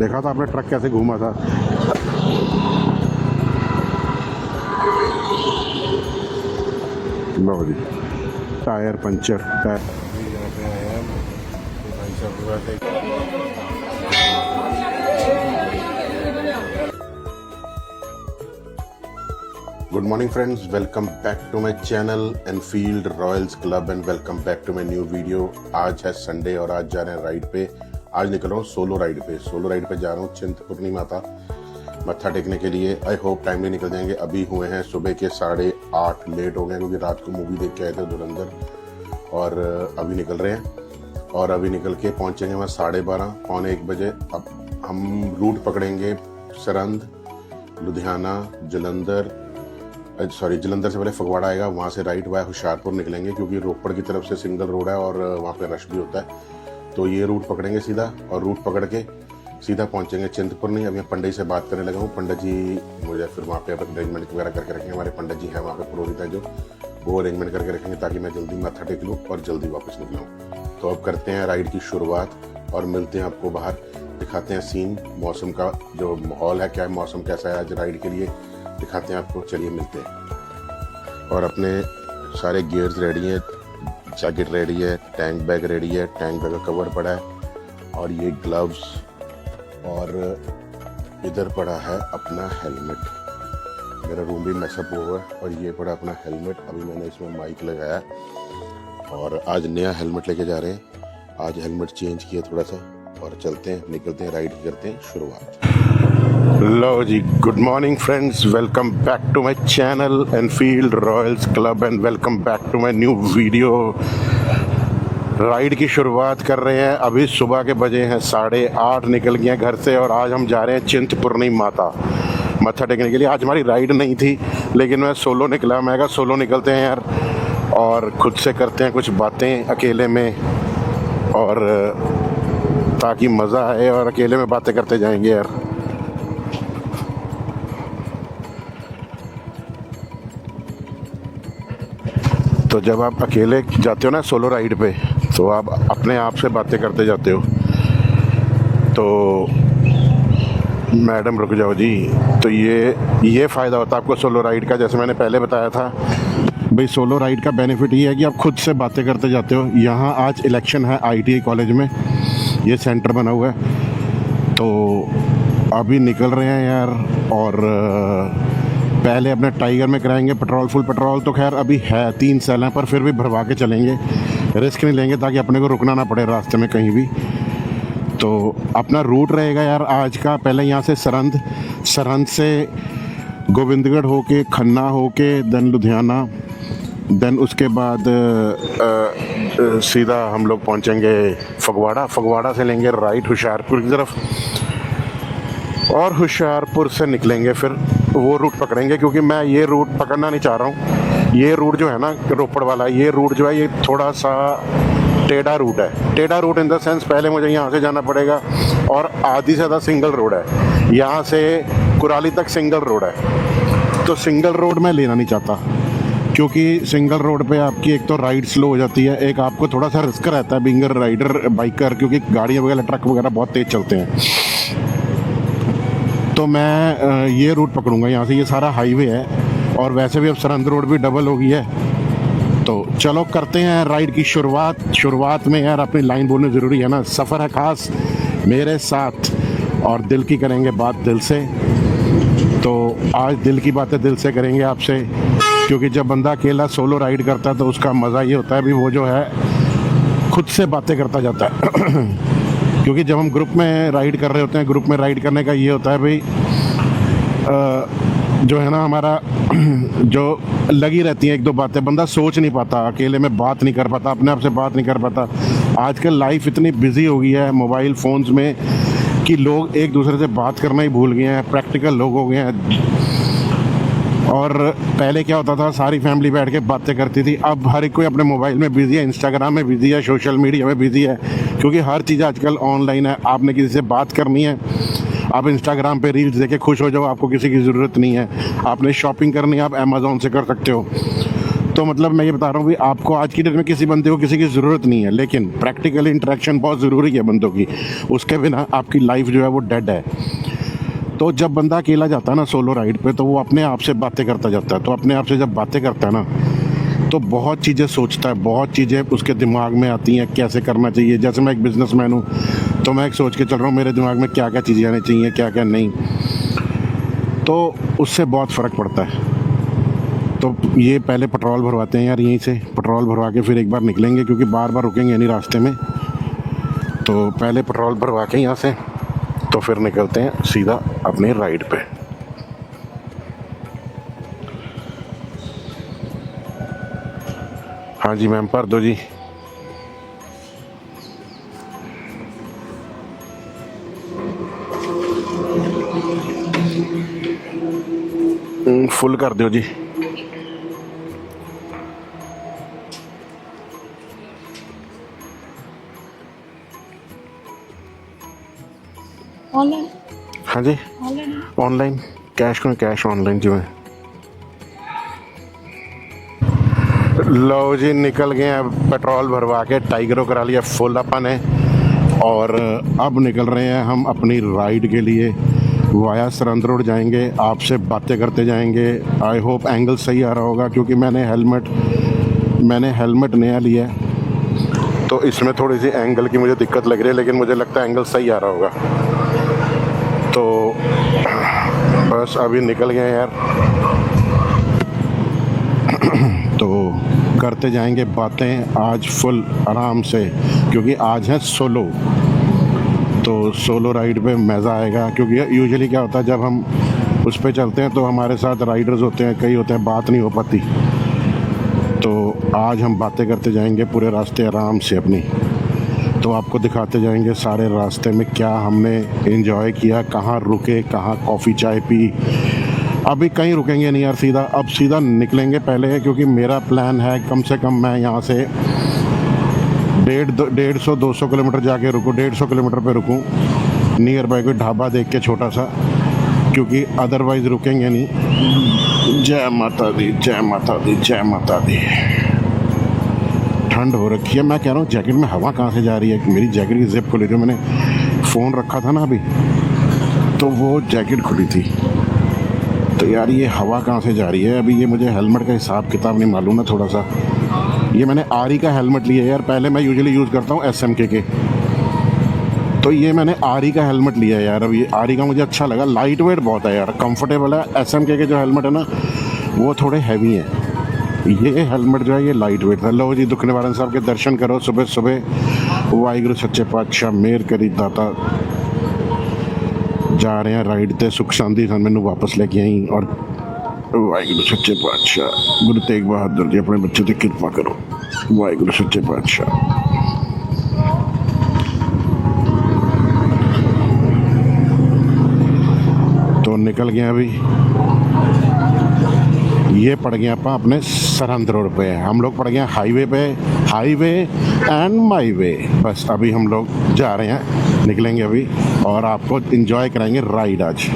देखा था आपने ट्रक कैसे घूमा था। लो जी, tyre puncture tyre. Good morning friends, welcome back to my channel Enfield Royals club and welcome back to my new video. आज है संडे और आज जा रहे हैं राइड पे। आज निकल रहा हूँ सोलो राइड पे जा रहा हूँ चिंतपूर्णी माता मत्था टेकने के लिए। आई होप टाइमली निकल जाएंगे। अभी हुए हैं सुबह के 8:30, लेट हो गए क्योंकि रात को मूवी देख के आए थे धुरंधर, और अभी निकल रहे हैं और अभी निकल के पहुँचेंगे वहाँ 12:30 पौने 1 बजे। अब हम रूट पकड़ेंगे सरंद, लुधियाना, जलंधर से पहले फगवाड़ा आएगा, वहाँ से राइट वाया होशियारपुर निकलेंगे क्योंकि रोपड़ की तरफ से सिंगल रोड है और वहाँ पे रश भी होता है। तो ये रूट पकड़ेंगे सीधा और रूट पकड़ के सीधा पहुँचेंगे चिंतपूर्णी। अब मैं पंडित से बात करने लगा हूँ। पंडित जी मुझे फिर वहाँ पे अरेंजमेंट वगैरह करके रखेंगे। हमारे पंडित जी हैं वहाँ पे, पुरोहित हैं जो, वो अरेंजमेंट करके रखेंगे ताकि मैं जल्दी माथा टेक लूँ और जल्दी वापस निकलूँ। तो अब करते हैं राइड की शुरुआत और मिलते हैं आपको बाहर, दिखाते हैं सीन, मौसम का जो माहौल है, क्या है मौसम, कैसा है आज राइड के लिए, दिखाते हैं आपको। चलिए मिलते हैं। और अपने सारे गियर्स रेडी हैं, जैकेट रेडी है, टैंक बैग रेडी है, टैंक बैग का कवर पड़ा है और ये ग्लव्स, और इधर पड़ा है अपना हेलमेट। मेरा रूम भी मैसअप हुआ है और ये पड़ा अपना हेलमेट। अभी मैंने इसमें माइक लगाया और आज नया हेलमेट लेके जा रहे हैं। आज हेलमेट चेंज किया थोड़ा सा और चलते हैं, निकलते हैं, राइड करते हैं शुरुआत। लो जी, good morning friends, welcome back to my channel Enfield Royals club and welcome back to my new video. Ride की शुरुआत कर रहे हैं। अभी सुबह के बजे हैं 8:30, निकल गए हैं घर से और आज हम जा रहे हैं चिंतपूर्णी माता मत्था टेकने के लिए। आज हमारी राइड नहीं थी लेकिन मैं सोलो निकला। मैं कहा सोलो निकलते हैं यार और खुद से करते हैं कुछ बातें अकेले में, और ताकि मज़ा आए और अकेले में बातें करते जाएंगे यार। तो जब आप अकेले जाते हो ना सोलो राइड पे, तो आप अपने आप से बातें करते जाते हो। तो मैडम रुक जाओ जी। तो ये फ़ायदा होता है आपको सोलो राइड का। जैसे मैंने पहले बताया था भाई, सोलो राइड का बेनिफिट ये है कि आप खुद से बातें करते जाते हो। यहाँ आज इलेक्शन है ITI कॉलेज में, ये सेंटर बना हुआ है। तो अभी निकल रहे हैं यार और पहले अपने टाइगर में कराएंगे पेट्रोल, फुल पेट्रोल तो खैर अभी है 3 सेल हैं, पर फिर भी भरवा के चलेंगे, रिस्क नहीं लेंगे ताकि अपने को रुकना ना पड़े रास्ते में कहीं भी। तो अपना रूट रहेगा यार आज का, पहले यहाँ से सरंद से गोविंदगढ़ होके, खन्ना होके, देन लुधियाना, देन उसके बाद सीधा हम लोग पहुँचेंगे फगवाड़ा से लेंगे राइट होशियारपुर की तरफ और होशियारपुर से निकलेंगे, फिर वो रूट पकड़ेंगे। क्योंकि मैं ये रूट पकड़ना नहीं चाह रहा हूँ। ये रूट जो है ना रोपड़ वाला, ये रूट जो है ये थोड़ा सा टेढ़ा रूट है। टेढ़ा रूट इन द सेंस, पहले मुझे यहाँ से जाना पड़ेगा और आधी से ज़्यादा सिंगल रोड है। यहाँ से कुराली तक सिंगल रोड है। तो सिंगल रोड मैं लेना नहीं चाहता क्योंकि सिंगल रोड पे आपकी एक तो राइड स्लो हो जाती है, एक आपको थोड़ा सा रिस्क रहता है बिंगर राइडर बाइकर, क्योंकि गाड़ियाँ वगैरह ट्रक वगैरह बहुत तेज़ चलते हैं। तो मैं ये रूट पकड़ूंगा यहाँ से। ये सारा हाईवे है और वैसे भी अब सरंद रोड भी डबल हो गई है। तो चलो करते हैं राइड की शुरुआत में यार अपनी लाइन बोलनी ज़रूरी है ना। सफ़र है ख़ास मेरे साथ और दिल की करेंगे बात दिल से। तो आज दिल की बातें दिल से करेंगे आपसे, क्योंकि जब बंदा अकेला सोलो राइड करता है तो उसका मज़ा ये होता है भी वो जो है खुद से बातें करता जाता है। क्योंकि जब हम ग्रुप में राइड कर रहे होते हैं, ग्रुप में राइड करने का ये होता है भाई जो है ना हमारा जो लगी रहती हैं 1-2 बातें, बंदा सोच नहीं पाता, अकेले में बात नहीं कर पाता, अपने आप से बात नहीं कर पाता। आजकल लाइफ इतनी बिजी हो गई है मोबाइल फ़ोन्स में कि लोग एक दूसरे से बात करना ही भूल गए हैं, प्रैक्टिकल लोग हो गए हैं। और पहले क्या होता था, सारी फैमिली बैठ के बातें करती थी। अब हर एक कोई अपने मोबाइल में बिज़ी है, इंस्टाग्राम में बिज़ी है, सोशल मीडिया में बिज़ी है, क्योंकि हर चीज़ आजकल ऑनलाइन है। आपने किसी से बात करनी है, आप इंस्टाग्राम पे रील्स देख के खुश हो जाओ, आपको किसी की ज़रूरत नहीं है। आपने शॉपिंग करनी है, आप अमेज़ॉन से कर सकते हो। तो मतलब मैं ये बता रहा हूँ भी आपको आज की डेट में किसी बंदे को किसी की ज़रूरत नहीं है, लेकिन प्रैक्टिकल इंटरेक्शन बहुत ज़रूरी है बंदों की। उसके बिना आपकी लाइफ जो है वो डेड है। तो जब बंदा अकेला जाता है ना सोलो राइड पे, तो वो अपने आप से बातें करता जाता है। तो अपने आप से जब बातें करता है ना, तो बहुत चीज़ें सोचता है, बहुत चीज़ें उसके दिमाग में आती हैं कैसे करना चाहिए। जैसे मैं एक बिजनेसमैन हूँ, तो मैं एक सोच के चल रहा हूँ मेरे दिमाग में क्या क्या चीज़ें आनी चाहिए, क्या क्या नहीं। तो उससे बहुत फ़र्क पड़ता है। तो ये पहले पेट्रोल भरवाते हैं यार, यहीं से पेट्रोल भरवा के फिर एक बार निकलेंगे, क्योंकि बार बार रुकेंगे नहीं रास्ते में। तो पहले पेट्रोल भरवा के यहाँ से तो फिर निकलते हैं सीधा अपनी राइड पे। हाँ जी मैम, भर दो जी। फुल कर दो जी। ऑनलाइन हाँ जी, ऑनलाइन ऑनलाइन कैश को कैश ऑनलाइन जी। मैं लो जी, निकल गए हैं पेट्रोल भरवा के, टाइगरों करा लिया फुल अपन ने। और अब निकल रहे हैं हम अपनी राइड के लिए। वाया सरंद रोड जाएंगे, आपसे बातें करते जाएंगे। आई होप एंगल सही आ रहा होगा, क्योंकि मैंने हेलमेट नया लिया है, तो इसमें थोड़ी सी एंगल की मुझे दिक्कत लग रही है, लेकिन मुझे लगता है एंगल सही आ रहा होगा। तो बस अभी निकल गए यार। तो करते जाएंगे बातें आज फुल आराम से, क्योंकि आज है सोलो। तो सोलो राइड पे मज़ा आएगा, क्योंकि यूजुअली क्या होता है जब हम उस पे चलते हैं तो हमारे साथ राइडर्स होते हैं, कई होते हैं, बात नहीं हो पाती। तो आज हम बातें करते जाएंगे पूरे रास्ते आराम से अपनी। तो आपको दिखाते जाएंगे सारे रास्ते में क्या हमने एंजॉय किया, कहाँ रुके, कहाँ कॉफ़ी चाय पी। अभी कहीं रुकेंगे नहीं यार, अब सीधा निकलेंगे पहले, क्योंकि मेरा प्लान है कम से कम मैं यहाँ से 150-200 किलोमीटर जाके रुकूँ, 150 किलोमीटर पे रुकूँ नियर बाय कोई ढाबा देख के छोटा सा, क्योंकि अदरवाइज़ रुकेंगे नहीं। जय माता दी, जय माता दी, जय माता दी। ठंड हो रखी है, मैं कह रहा हूँ जैकेट में हवा कहाँ से जा रही है। मेरी जैकेट की जिप खुली थी, मैंने फ़ोन रखा था ना अभी, तो वो जैकेट खुली थी। तो यार ये हवा कहाँ से जा रही है। अभी ये मुझे हेलमेट का हिसाब किताब नहीं मालूम है थोड़ा सा। ये मैंने आरी का हेलमेट लिया है यार, पहले मैं यूजुअली यूज़ करता हूँ SMK के, तो ये मैंने आरी का हेलमेट लिया है यार। अब ये आरी का मुझे अच्छा लगा, लाइट वेट बहुत है यार, कंफर्टेबल है। SMK के जो हेलमेट है ना वो थोड़े हैवी हैं, ये हेलमेट जो है ये लाइट वेट है। लो जी, दुख निवारण साहब के दर्शन करो सुबह सुबह। वाहिगुरु सच्चे पातशाह मेहर करी दाता। जा रहे हैं राइड ते, सुख शांति सन मैनू वापस लेके आई। और वाहिगुरु सच्चे पातशाह गुरु तेग बहादुर जी अपने बच्चे ते कृपा करो। वाहिगुरु सच्चे पातशाह। तो निकल गए अभी, ये पड़ गए आप अपने सरहंद रोड पे। हम लोग पड़ गए हाईवे पे, हाईवे एंड माई वे। बस अभी हम लोग जा रहे हैं, निकलेंगे अभी और आपको एंजॉय कराएंगे राइड आज।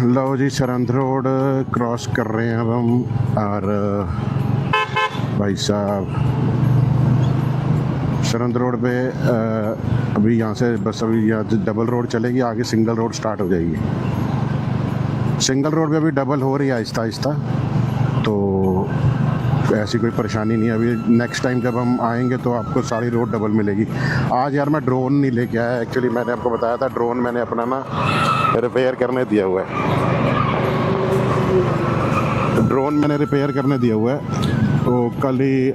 लो जी, सरहंद रोड क्रॉस कर रहे हैं अब हम। और भाई साहब सरहंद रोड पे अभी यहाँ से बस अभी यहाँ से डबल रोड चलेगी, आगे सिंगल रोड स्टार्ट हो जाएगी। सिंगल रोड पे अभी डबल हो रही है आहिस्ता आहिस्ता, तो ऐसी कोई परेशानी नहीं है। अभी नेक्स्ट टाइम जब हम आएंगे तो आपको सारी रोड डबल मिलेगी। आज यार मैं ड्रोन नहीं लेके आया, एक्चुअली मैंने आपको बताया था ड्रोन मैंने अपना ना रिपेयर करने दिया हुआ है। ड्रोन मैंने रिपेयर करने दिया हुआ है, तो कल ही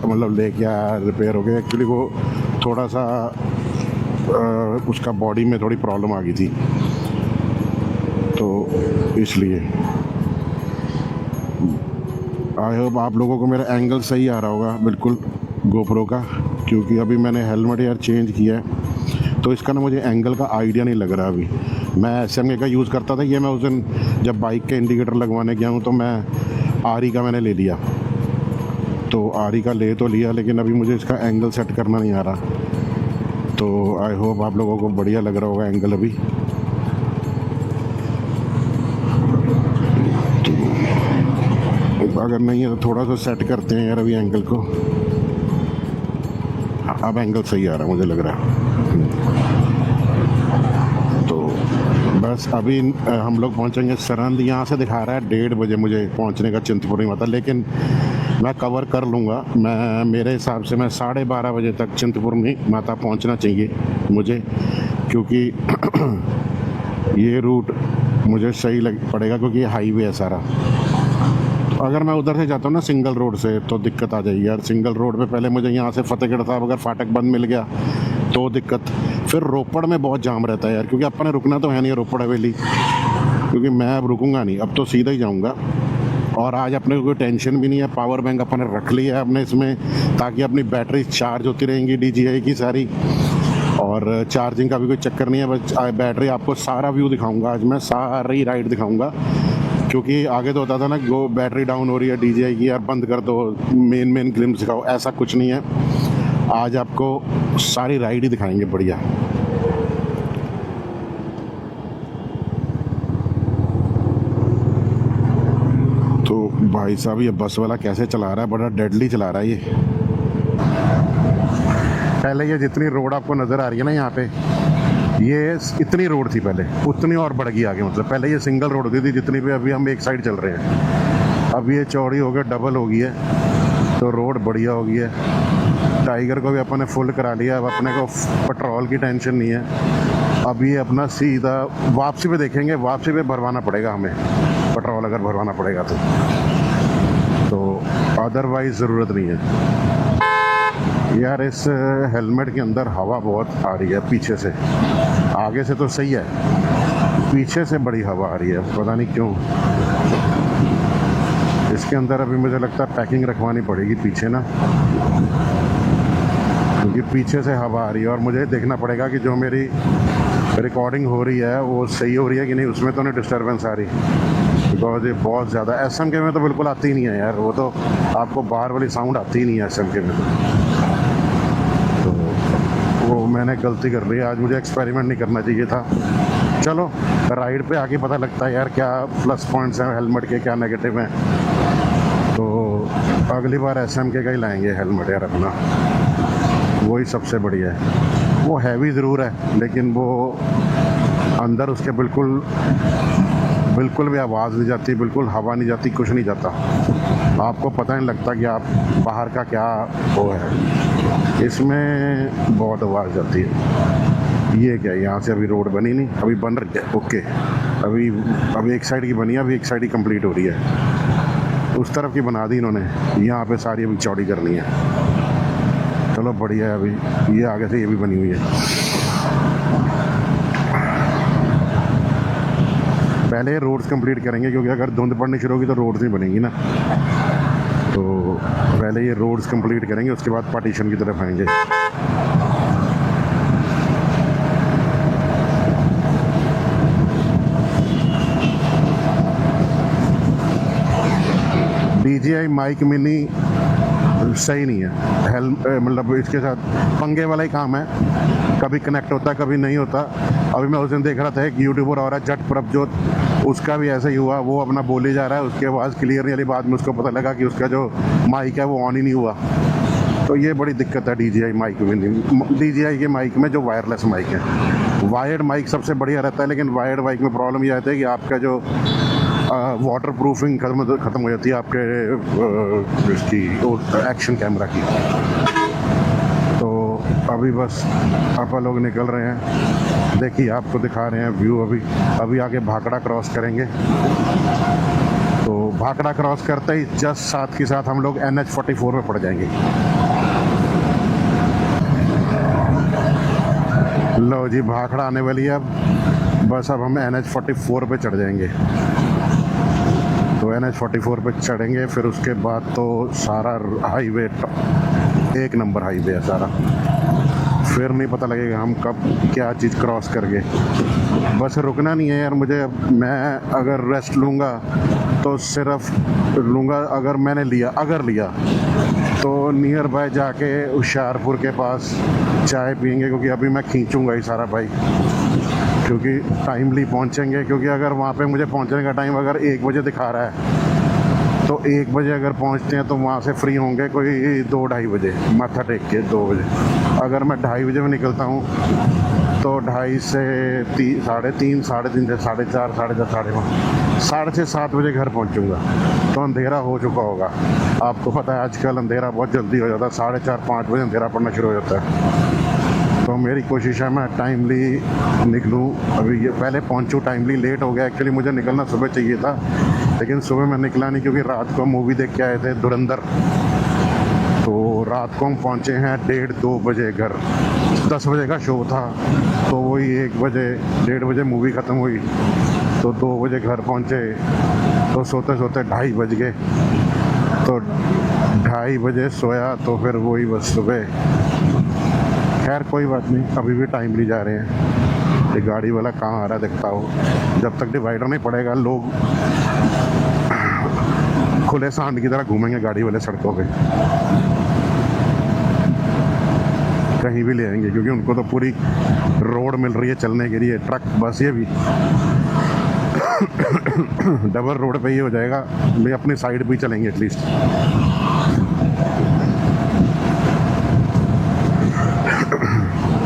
मतलब लेके आया, रिपेयर हो गया। एक्चुअली वो थोड़ा सा उसका बॉडी में थोड़ी प्रॉब्लम आ गई थी, तो इसलिए। आई होप आप लोगों को मेरा एंगल सही आ रहा होगा बिल्कुल गोप्रो का, क्योंकि अभी मैंने हेलमेट यार चेंज किया है, तो इसका ना मुझे एंगल का आइडिया नहीं लग रहा। अभी मैं SMK का यूज़ करता था, ये मैं उस दिन जब बाइक के इंडिकेटर लगवाने गया हूँ तो मैं आरी का मैंने ले लिया। तो आरी का ले तो लिया, लेकिन अभी मुझे इसका एंगल सेट करना नहीं आ रहा। तो आई होप आप लोगों को बढ़िया लग रहा होगा एंगल अभी। तो अगर नहीं है तो थोड़ा सा सेट करते हैं यार अभी एंगल को। अब एंगल सही आ रहा है मुझे लग रहा है। तो बस अभी हम लोग पहुंचेंगे सरंद। यहाँ से दिखा रहा है 1:30 बजे मुझे पहुंचने का चिंतपूर्णी माता, लेकिन मैं कवर कर लूँगा। मैं मेरे हिसाब से मैं 12:30 बजे तक चिंतपूर्णी माता पहुंचना चाहिए मुझे, क्योंकि ये रूट मुझे सही लग पड़ेगा क्योंकि ये हाईवे है सारा। तो अगर मैं उधर से जाता हूँ ना सिंगल रोड से तो दिक्कत आ जाएगी यार। सिंगल रोड पे पहले मुझे यहाँ से फतेहगढ़ साहब अगर फाटक बंद मिल गया तो दिक्कत। फिर रोपड़ में बहुत जाम रहता है यार, क्योंकि अपने रुकना तो है नहीं रोपड़ हवेली, क्योंकि मैं अब रुकूंगा नहीं, अब तो सीधा ही जाऊँगा। और आज अपने को कोई टेंशन भी नहीं है, पावर बैंक अपने रख लिया है अपने इसमें, ताकि अपनी बैटरी चार्ज होती रहेंगी DJI की सारी, और चार्जिंग का भी कोई चक्कर नहीं है। बस बैटरी आपको सारा व्यू दिखाऊंगा आज मैं, सारी राइड दिखाऊंगा, क्योंकि आगे तो होता था ना वो बैटरी डाउन हो रही है DJI की यार बंद कर दो, मेन ग्लिम्स दिखाओ, ऐसा कुछ नहीं है। आज आपको सारी राइड ही दिखाएंगे बढ़िया। तो भाई साहब ये बस वाला कैसे चला रहा है, बड़ा डेडली चला रहा है ये। पहले ये जितनी रोड आपको नज़र आ रही है ना यहाँ पे, ये इतनी रोड थी पहले, उतनी और बढ़ गई आगे। मतलब पहले ये सिंगल रोड होती थी जितनी भी, अभी हम एक साइड चल रहे हैं। अब ये चौड़ी हो गई, डबल हो गई है, तो रोड बढ़िया हो गई है। टाइगर को भी अपन ने फुल करा लिया, अब अपने को पेट्रोल की टेंशन नहीं है। अब ये अपना सीधा वापसी पे देखेंगे, वापसी पे भरवाना पड़ेगा हमें पेट्रोल, अगर भरवाना पड़ेगा तो अदरवाइज ज़रूरत नहीं है यार। इस हेलमेट के अंदर हवा बहुत आ रही है पीछे से, आगे से तो सही है, पीछे से बड़ी हवा आ रही है, पता नहीं क्यों। इसके अंदर अभी मुझे लगता है पैकिंग रखवानी पड़ेगी पीछे ना, क्योंकि पीछे से हवा आ रही है। और मुझे देखना पड़ेगा कि जो मेरी रिकॉर्डिंग हो रही है वो सही हो रही है कि नहीं, उसमें तो नहीं डिस्टर्बेंस आ रही, बिकॉज ये बहुत ज़्यादा SMK में तो बिल्कुल आती ही नहीं है यार, वो तो आपको बाहर वाली साउंड आती ही नहीं है SMK में। तो वो मैंने गलती कर ली है, आज मुझे एक्सपेरिमेंट नहीं करना चाहिए था। चलो राइड पे आके पता लगता है यार क्या प्लस पॉइंट्स हैं हेलमेट के, क्या नेगेटिव हैं। तो अगली बार SMK का ही लाएंगे हेलमेट यार अपना, वही सबसे बढ़िया है। वो हैवी ज़रूर है, लेकिन वो अंदर उसके बिल्कुल भी आवाज़ नहीं जाती, बिल्कुल हवा नहीं जाती, कुछ नहीं जाता, आपको पता नहीं लगता कि आप बाहर का क्या वो है। इसमें बहुत आवाज़ जाती है। ये क्या, यहाँ से अभी रोड बनी नहीं, अभी बन रही है, ओके। अभी एक साइड की बनी है, अभी एक साइड ही कंप्लीट हो रही है। उस तरफ की बना दी इन्होंने, यहाँ पे सारी अभी चौड़ी करनी है। चलो बढ़िया है, अभी ये आगे से ये भी बनी हुई है। पहले रोड्स कंप्लीट करेंगे, क्योंकि अगर धुंध पड़नी शुरू होगी तो रोड्स नहीं बनेंगी ना। तो पहले ये रोड्स कंप्लीट करेंगे, उसके बाद पार्टीशन की तरफ आएंगे। DJI माइक मिनी सही नहीं है, मतलब इसके साथ पंगे वाला ही काम है, कभी कनेक्ट होता है कभी नहीं होता। अभी मैं उस दिन देख रहा था एक यूट्यूबर और है जट प्रभजोत, उसका भी ऐसा ही हुआ, वो अपना बोले जा रहा है, उसकी आवाज़ क्लियर नहीं आ रही, बाद में उसको पता लगा कि उसका जो माइक है वो ऑन ही नहीं हुआ। तो ये बड़ी दिक्कत है DJI माइक में, DJI के माइक में जो वायरलेस माइक है। वायर्ड माइक सबसे बढ़िया रहता है, लेकिन वायर्ड माइक में प्रॉब्लम ये आती है कि आपका जो वाटर प्रूफिंग ख़त्म हो जाती है आपके इसकी एक्शन कैमरा की। तो अभी बस आप लोग निकल रहे हैं, देखिए आपको दिखा रहे हैं व्यू। अभी आगे भाखड़ा क्रॉस करेंगे, तो भाखड़ा क्रॉस करते ही जस्ट साथ के साथ हम लोग NH44 में पड़ जाएंगे। लो जी भाखड़ा आने वाली है, अब बस अब हम NH44 पे चढ़ जाएंगे। तो NH44 पे चढ़ेंगे, फिर उसके बाद तो सारा हाईवे एक नंबर हाईवे है सारा, फिर नहीं पता लगेगा हम कब क्या चीज़ क्रॉस कर गए। बस रुकना नहीं है यार मुझे। मैं अगर रेस्ट लूँगा तो सिर्फ लूँगा अगर मैंने लिया तो नियर बाय जाके होशियारपुर के पास चाय पियेंगे, क्योंकि अभी मैं खींचूँगा ही सारा बाइक, क्योंकि टाइमली पहुंचेंगे। क्योंकि अगर वहाँ पे मुझे पहुंचने का टाइम अगर 1 बजे दिखा रहा है तो 1 बजे अगर पहुंचते हैं तो वहाँ से फ्री होंगे कोई 2-2:30 बजे, माथा टेक के 2 बजे। अगर मैं 2:30 बजे में निकलता हूँ तो 2:30 से 3:30, 3:30 से 4:30, 4:30, 5:30, 6:30, 7 बजे घर पहुँचूँगा तो अंधेरा हो चुका होगा। आपको पता है आजकल अंधेरा बहुत जल्दी हो जाता है, 4:30, 5 बजे अंधेरा पड़ना शुरू हो जाता है। तो मेरी कोशिश है मैं टाइमली निकलूँ। अभी ये पहले पहुँचूँ, टाइमली लेट हो गया। एक्चुअली मुझे निकलना सुबह चाहिए था, लेकिन सुबह मैं निकला नहीं क्योंकि रात को मूवी देख के आए थे धुरंधर। तो रात को हम पहुँचे हैं 1:30-2 बजे घर। 10 बजे का शो था तो वही 1 बजे 1:30 बजे मूवी ख़त्म हुई तो 2 बजे घर पहुँचे तो सोते सोते 2:30 बज गए। तो 2:30 बजे सोया तो फिर वही बस सुबह। खैर कोई बात नहीं, अभी भी टाइमली जा रहे हैं। ये गाड़ी वाला कहाँ आ रहा है देखता हो। जब तक डिवाइडर नहीं पड़ेगा लोग खुले सांड की तरह घूमेंगे गाड़ी वाले सड़कों पे, कहीं भी ले आएंगे क्योंकि उनको तो पूरी रोड मिल रही है चलने के लिए। ट्रक बस ये भी डबल रोड पे ही हो जाएगा, भाई अपनी साइड पे ही चलेंगे एटलीस्ट।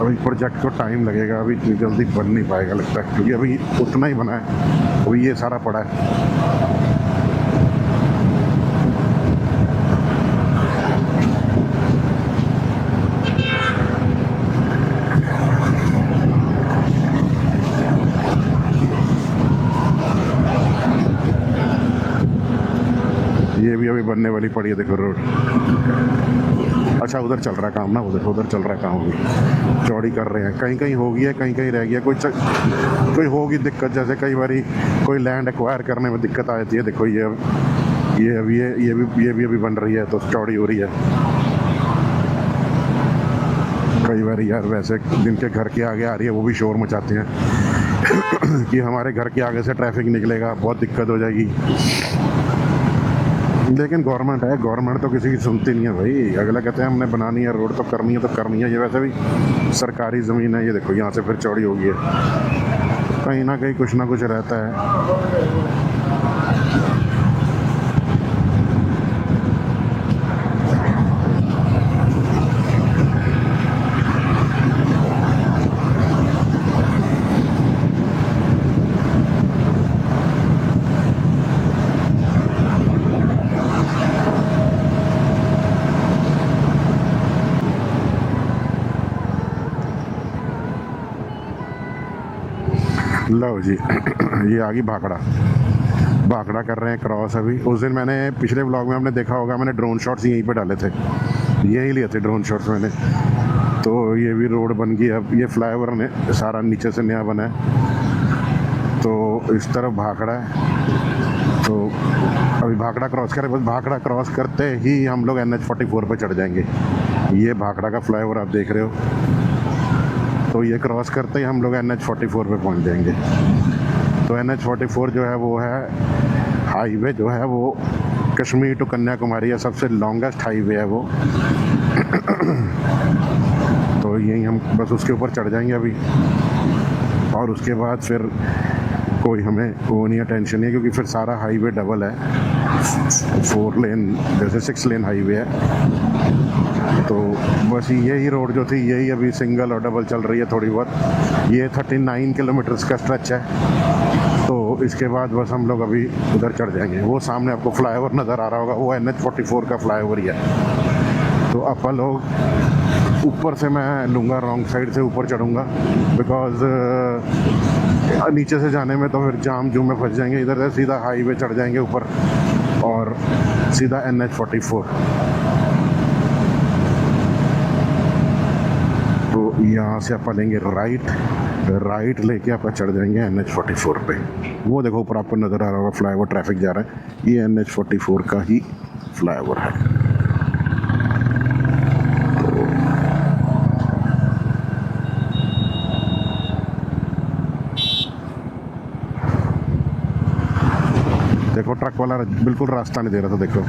अभी प्रोजेक्ट को टाइम लगेगा, अभी इतनी जल्दी बन नहीं पाएगा लगता है क्योंकि अभी उतना ही बना है, अभी ये सारा पड़ा है। ये भी अभी बनने वाली पड़ी है, देखो रोड। अच्छा उधर चल रहा है काम ना, उधर चल रहा है काम, अभी चौड़ी कर रहे हैं। कहीं कहीं हो गई है, कहीं कहीं रह गया। कोई होगी दिक्कत, जैसे कई बारी कोई लैंड एक्वायर करने में दिक्कत आ जाती है। देखो ये भी अभी बन रही है तो चौड़ी हो रही है। कई बार यार वैसे जिनके घर के आगे आ रही है वो भी शोर मचाते हैं कि हमारे घर के आगे से ट्रैफिक निकलेगा, बहुत दिक्कत हो जाएगी। लेकिन गवर्नमेंट है, गवर्नमेंट तो किसी की सुनती नहीं है भाई। अगला कहते हैं हमने बनानी है रोड तो करनी है। ये वैसे भी सरकारी ज़मीन है। ये देखो यहाँ से फिर चौड़ी हो गई है। कहीं ना कहीं कुछ ना कुछ रहता है। लो जी ये आ गई भाखड़ा कर रहे हैं क्रॉस। अभी उस दिन मैंने पिछले व्लॉग में आपने देखा होगा, मैंने ड्रोन शॉट्स यहीं पे डाले थे, यही लिए थे ड्रोन शॉट्स मैंने। तो ये भी रोड बन गई। अब ये फ्लाईओवर ने सारा नीचे से नया बना है तो इस तरफ भाखड़ा है। तो अभी भाखड़ा क्रॉस करें, बस भाखड़ा क्रॉस करते ही हम लोग NH-44 पे चढ़ जाएंगे। ये भाखड़ा का फ्लाईओवर आप देख रहे हो, तो ये क्रॉस करते ही हम लोग NH-44 पे पहुंच जाएंगे। तो NH-44 जो है वो है हाईवे, जो है वो कश्मीर टू कन्याकुमारी है, सबसे लॉन्गेस्ट हाईवे है वो। तो यही हम बस उसके ऊपर चढ़ जाएंगे अभी, और उसके बाद फिर कोई हमें वो नहीं है, टेंशन नहीं है क्योंकि फिर सारा हाईवे डबल है, 4 लेन जैसे 6 लेन हाईवे है। तो बस यही रोड जो थी यही अभी सिंगल और डबल चल रही है थोड़ी बहुत। ये 39 किलोमीटर्स का स्ट्रेच है। तो इसके बाद बस हम लोग अभी उधर चढ़ जाएंगे। वो सामने आपको फ्लाईओवर नज़र आ रहा होगा, वो NH-44 का फ्लाईओवर ही है। तो अपन लोग ऊपर से मैं लूँगा, रॉन्ग साइड से ऊपर चढ़ूँगा बिकॉज नीचे से जाने में तो फिर जाम जूम में फंस जाएंगे। इधर से सीधा हाईवे चढ़ जाएंगे ऊपर और सीधा NH-44। तो यहाँ से आप लेंगे राइट लेके आप चढ़ जाएंगे NH-44 पे। वो देखो ऊपर आपको नज़र आ रहा होगा फ्लाईओवर, ट्रैफिक जा रहा है, ये NH-44 का ही फ्लाईओवर है। देखो ट्रक वाला बिल्कुल रास्ता नहीं दे रहा था। देखो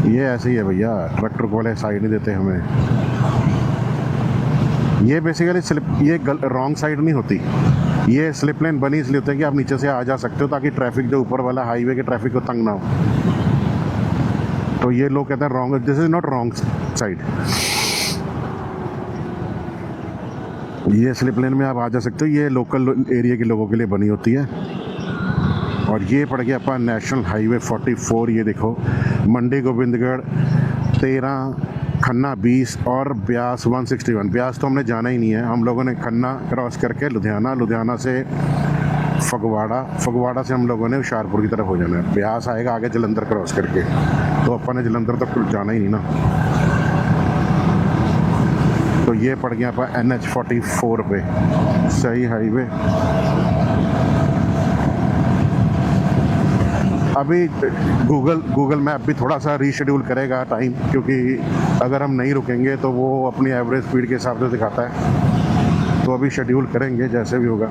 ये ऐसे ही है भैया, ट्रक वाले साइड नहीं देते हमें। ये बेसिकली ये रॉन्ग साइड नहीं होती, ये स्लिप लेन बनी इसलिए होता है कि आप नीचे से आ जा सकते हो ताकि ट्रैफिक जो ऊपर वाला हाईवे के ट्रैफिक को तंग ना हो। तो ये लोग कहते हैं wrong, this is not wrong side. ये स्लिप लेन में आप आ जा सकते हो, ये लोकल एरिया के लोगों के लिए बनी होती है। और ये पड़ गया अपना नेशनल हाईवे 44। ये देखो मंडी गोविंदगढ़ 13, खन्ना 20 और ब्यास 161। ब्यास तो हमने जाना ही नहीं है, हम लोगों ने खन्ना क्रॉस करके लुधियाना, लुधियाना से फगवाड़ा, फगवाड़ा से हम लोगों ने हुशियारपुर की तरफ हो जाना है। ब्यास आएगा आगे जलंधर क्रॉस करके, तो अपन ने जलंधर तक जाना ही नहीं ना। तो ये पड़ गया अपना NH 44 पे, सही हाईवे। अभी गूगल मैप भी थोड़ा सा रीशेड्यूल करेगा टाइम, क्योंकि अगर हम नहीं रुकेंगे तो वो अपनी एवरेज स्पीड के हिसाब से दिखाता है। तो अभी शेड्यूल करेंगे जैसे भी होगा।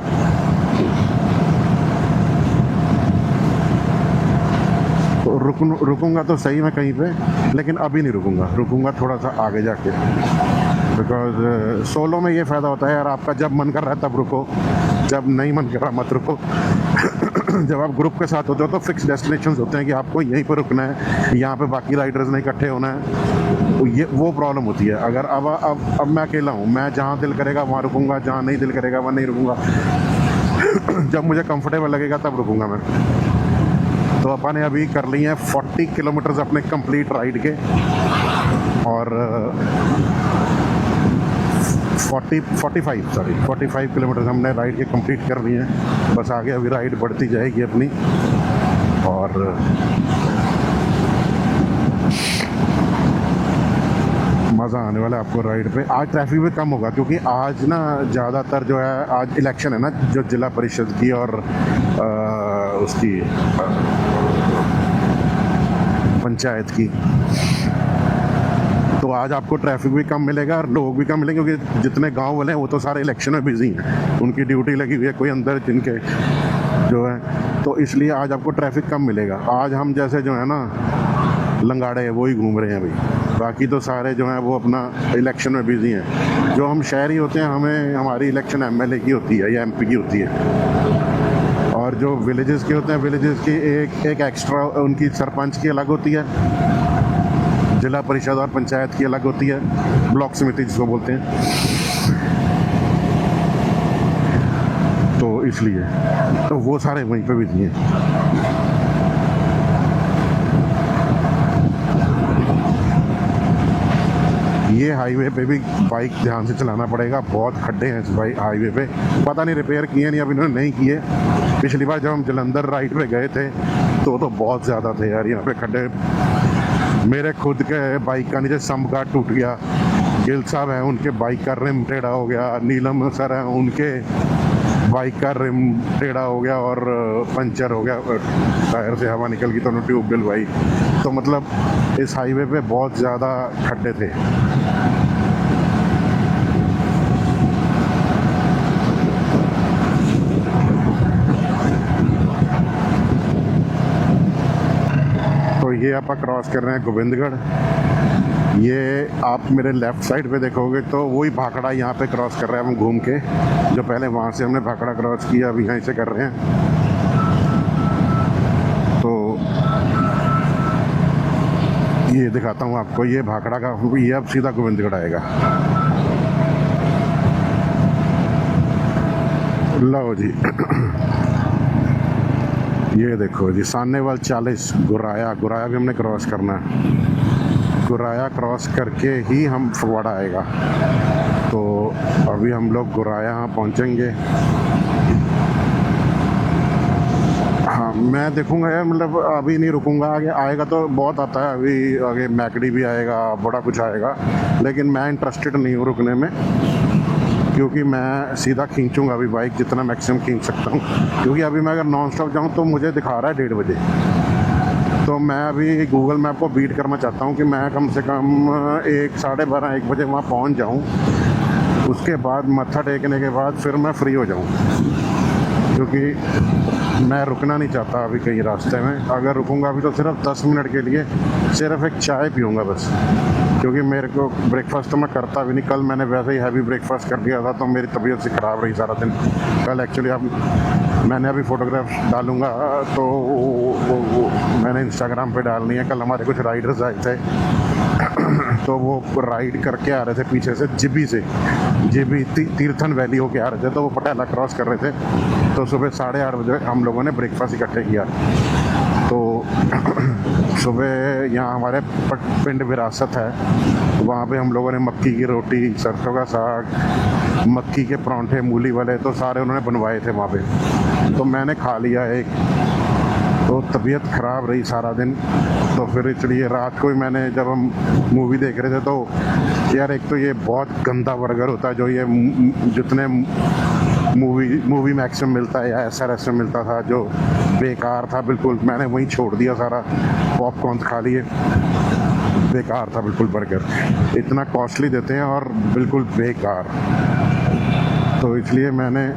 तो रुकूंगा तो सही मैं कहीं पे, लेकिन अभी नहीं रुकूंगा थोड़ा सा आगे जाके। बिकॉज सोलो में ये फ़ायदा होता है यार, आपका जब मन कर रहा है तब रुको, जब नहीं मन कर रहा मत रुको। जब आप ग्रुप के साथ होते हो तो फिक्स डेस्टिनेशंस होते हैं कि आपको यहीं पर रुकना है, यहाँ पे बाकी राइडर्स नहीं इकट्ठे होना है। तो ये वो प्रॉब्लम होती है। अगर अब मैं अकेला हूँ, मैं जहाँ दिल करेगा वहाँ रुकूंगा, जहाँ नहीं दिल करेगा वहाँ नहीं रुकूंगा। जब मुझे कंफर्टेबल लगेगा तब रुकूंगा मैं। तो अपन ने अभी कर लिए हैं 40 किलोमीटर्स अपने कंप्लीट राइड के, और 45 किलोमीटर हमने राइड के कंप्लीट कर लिए हैं। बस आगे अभी राइड बढ़ती जाएगी अपनी। और मज़ा आने वाला है आपको राइड पे। आज ट्रैफिक भी कम होगा क्योंकि आज ना ज़्यादातर जो है, आज इलेक्शन है ना, जो जिला परिषद की और उसकी पंचायत की। तो आज आपको ट्रैफिक भी कम मिलेगा और लोग भी कम मिलेंगे, क्योंकि जितने गांव वाले हैं वो तो सारे इलेक्शन में बिजी हैं, उनकी ड्यूटी लगी हुई है, कोई अंदर जिनके जो है। तो इसलिए आज आपको ट्रैफिक कम मिलेगा। आज हम जैसे जो है ना लंगाड़े वो ही घूम रहे हैं अभी, बाकी तो सारे जो हैं वो अपना इलेक्शन में बिजी हैं। जो हम शहरी होते हैं, हमारी इलेक्शन MLA की होती है या MP की होती है। और जो विलेजेस के होते हैं, विलेजेस की एक एक्स्ट्रा उनकी सरपंच की अलग होती है, जिला परिषद और पंचायत की अलग होती है, ब्लॉक समिति जिसको बोलते हैं। तो इसलिए तो वो सारे वहीं पे बिजी हैं। ये हाईवे पे भी बाइक ध्यान से चलाना पड़ेगा, बहुत खड्डे हैं इस हाईवे पे। पता नहीं रिपेयर किए नहीं, अभी इन्होंने नहीं किए। पिछली बार जब हम जलंधर राइड पे गए थे तो बहुत ज़्यादा थे यार यहाँ पे खड्डे। मेरे खुद के बाइक का नीचे सम गार्ड टूट गया, गिल साहब हैं उनके बाइक का रिम टेढ़ा हो गया, नीलम सर हैं उनके बाइक का रिम टेढ़ा हो गया और पंचर हो गया, टायर से हवा निकल गई तो उन्होंने ट्यूब डलवाई। तो मतलब इस हाईवे पे बहुत ज़्यादा खड्डे थे। तो ये आप क्रॉस कर रहे हैं गोविंदगढ़। ये आप मेरे लेफ़्ट साइड पे देखोगे तो वही भाखड़ा यहाँ पे क्रॉस कर रहे हैं हम घूम के, जो पहले वहाँ से हमने भाखड़ा क्रॉस किया, अभी यहीं से कर रहे हैं। तो ये दिखाता हूँ आपको, ये भाखड़ा का, ये अब सीधा गोविंदगढ़ आएगा। लो जी ये देखो जी, सानेवाल 40 गुराया भी हमने क्रॉस करना है। गुराया क्रॉस करके ही हम फगवाड़ा आएगा। तो अभी हम लोग गुराया पहुंचेंगे। हाँ मैं देखूंगा यार, मतलब अभी नहीं रुकूंगा, आगे आएगा तो बहुत आता है, अभी आगे मैकडी भी आएगा, बड़ा कुछ आएगा, लेकिन मैं इंटरेस्टेड नहीं हूँ रुकने में, क्योंकि मैं सीधा खींचूंगा अभी बाइक जितना मैक्सिमम खींच सकता हूँ। क्योंकि अभी मैं अगर नॉन स्टॉप जाऊँ तो मुझे दिखा रहा है 1:30 बजे। तो मैं अभी गूगल मैप को बीट करना चाहता हूँ कि मैं कम से कम 1-12:30-1 बजे वहाँ पहुँच जाऊँ। उसके बाद मत्था टेकने के बाद फिर मैं फ्री हो जाऊँ, क्योंकि मैं रुकना नहीं चाहता अभी कहीं रास्ते में। अगर रुकूंगा अभी तो सिर्फ 10 मिनट के लिए, सिर्फ एक चाय पीऊँगा बस, क्योंकि मेरे को ब्रेकफास्ट तो मैं करता भी नहीं। कल मैंने वैसे ही हैवी ब्रेकफास्ट कर लिया था तो मेरी तबीयत से ख़राब रही सारा दिन कल। एक्चुअली अब मैंने अभी फ़ोटोग्राफ डालूँगा तो वो मैंने इंस्टाग्राम पे डालनी है। कल हमारे कुछ राइडर्स आए थे तो वो राइड करके आ रहे थे पीछे से जिबी से, जिबी तीर्थन वैली होके आ रहे थे, तो वो पटियाला क्रॉस कर रहे थे। तो सुबह 8:30 बजे हम लोगों ने ब्रेकफास्ट इकट्ठे किया। तो सुबह यहाँ हमारे पिंड विरासत है, वहाँ पे हम लोगों ने मक्की की रोटी, सरसों का साग, मक्की के परांठे, मूली वाले, तो सारे उन्होंने बनवाए थे वहाँ पे। तो मैंने खा लिया एक, तो तबीयत ख़राब रही सारा दिन। तो फिर इसलिए रात को ही मैंने, जब हम मूवी देख रहे थे तो यार, एक तो ये बहुत गंदा बर्गर होता है जो ये जितने मूवी मैक्स में मिलता है या SRS में मिलता था, जो बेकार था बिल्कुल। मैंने वहीं छोड़ दिया सारा, पॉपकॉर्न खा लिए, बेकार था बिल्कुल बर्गर। इतना कॉस्टली देते हैं और बिल्कुल बेकार। तो इसलिए मैंने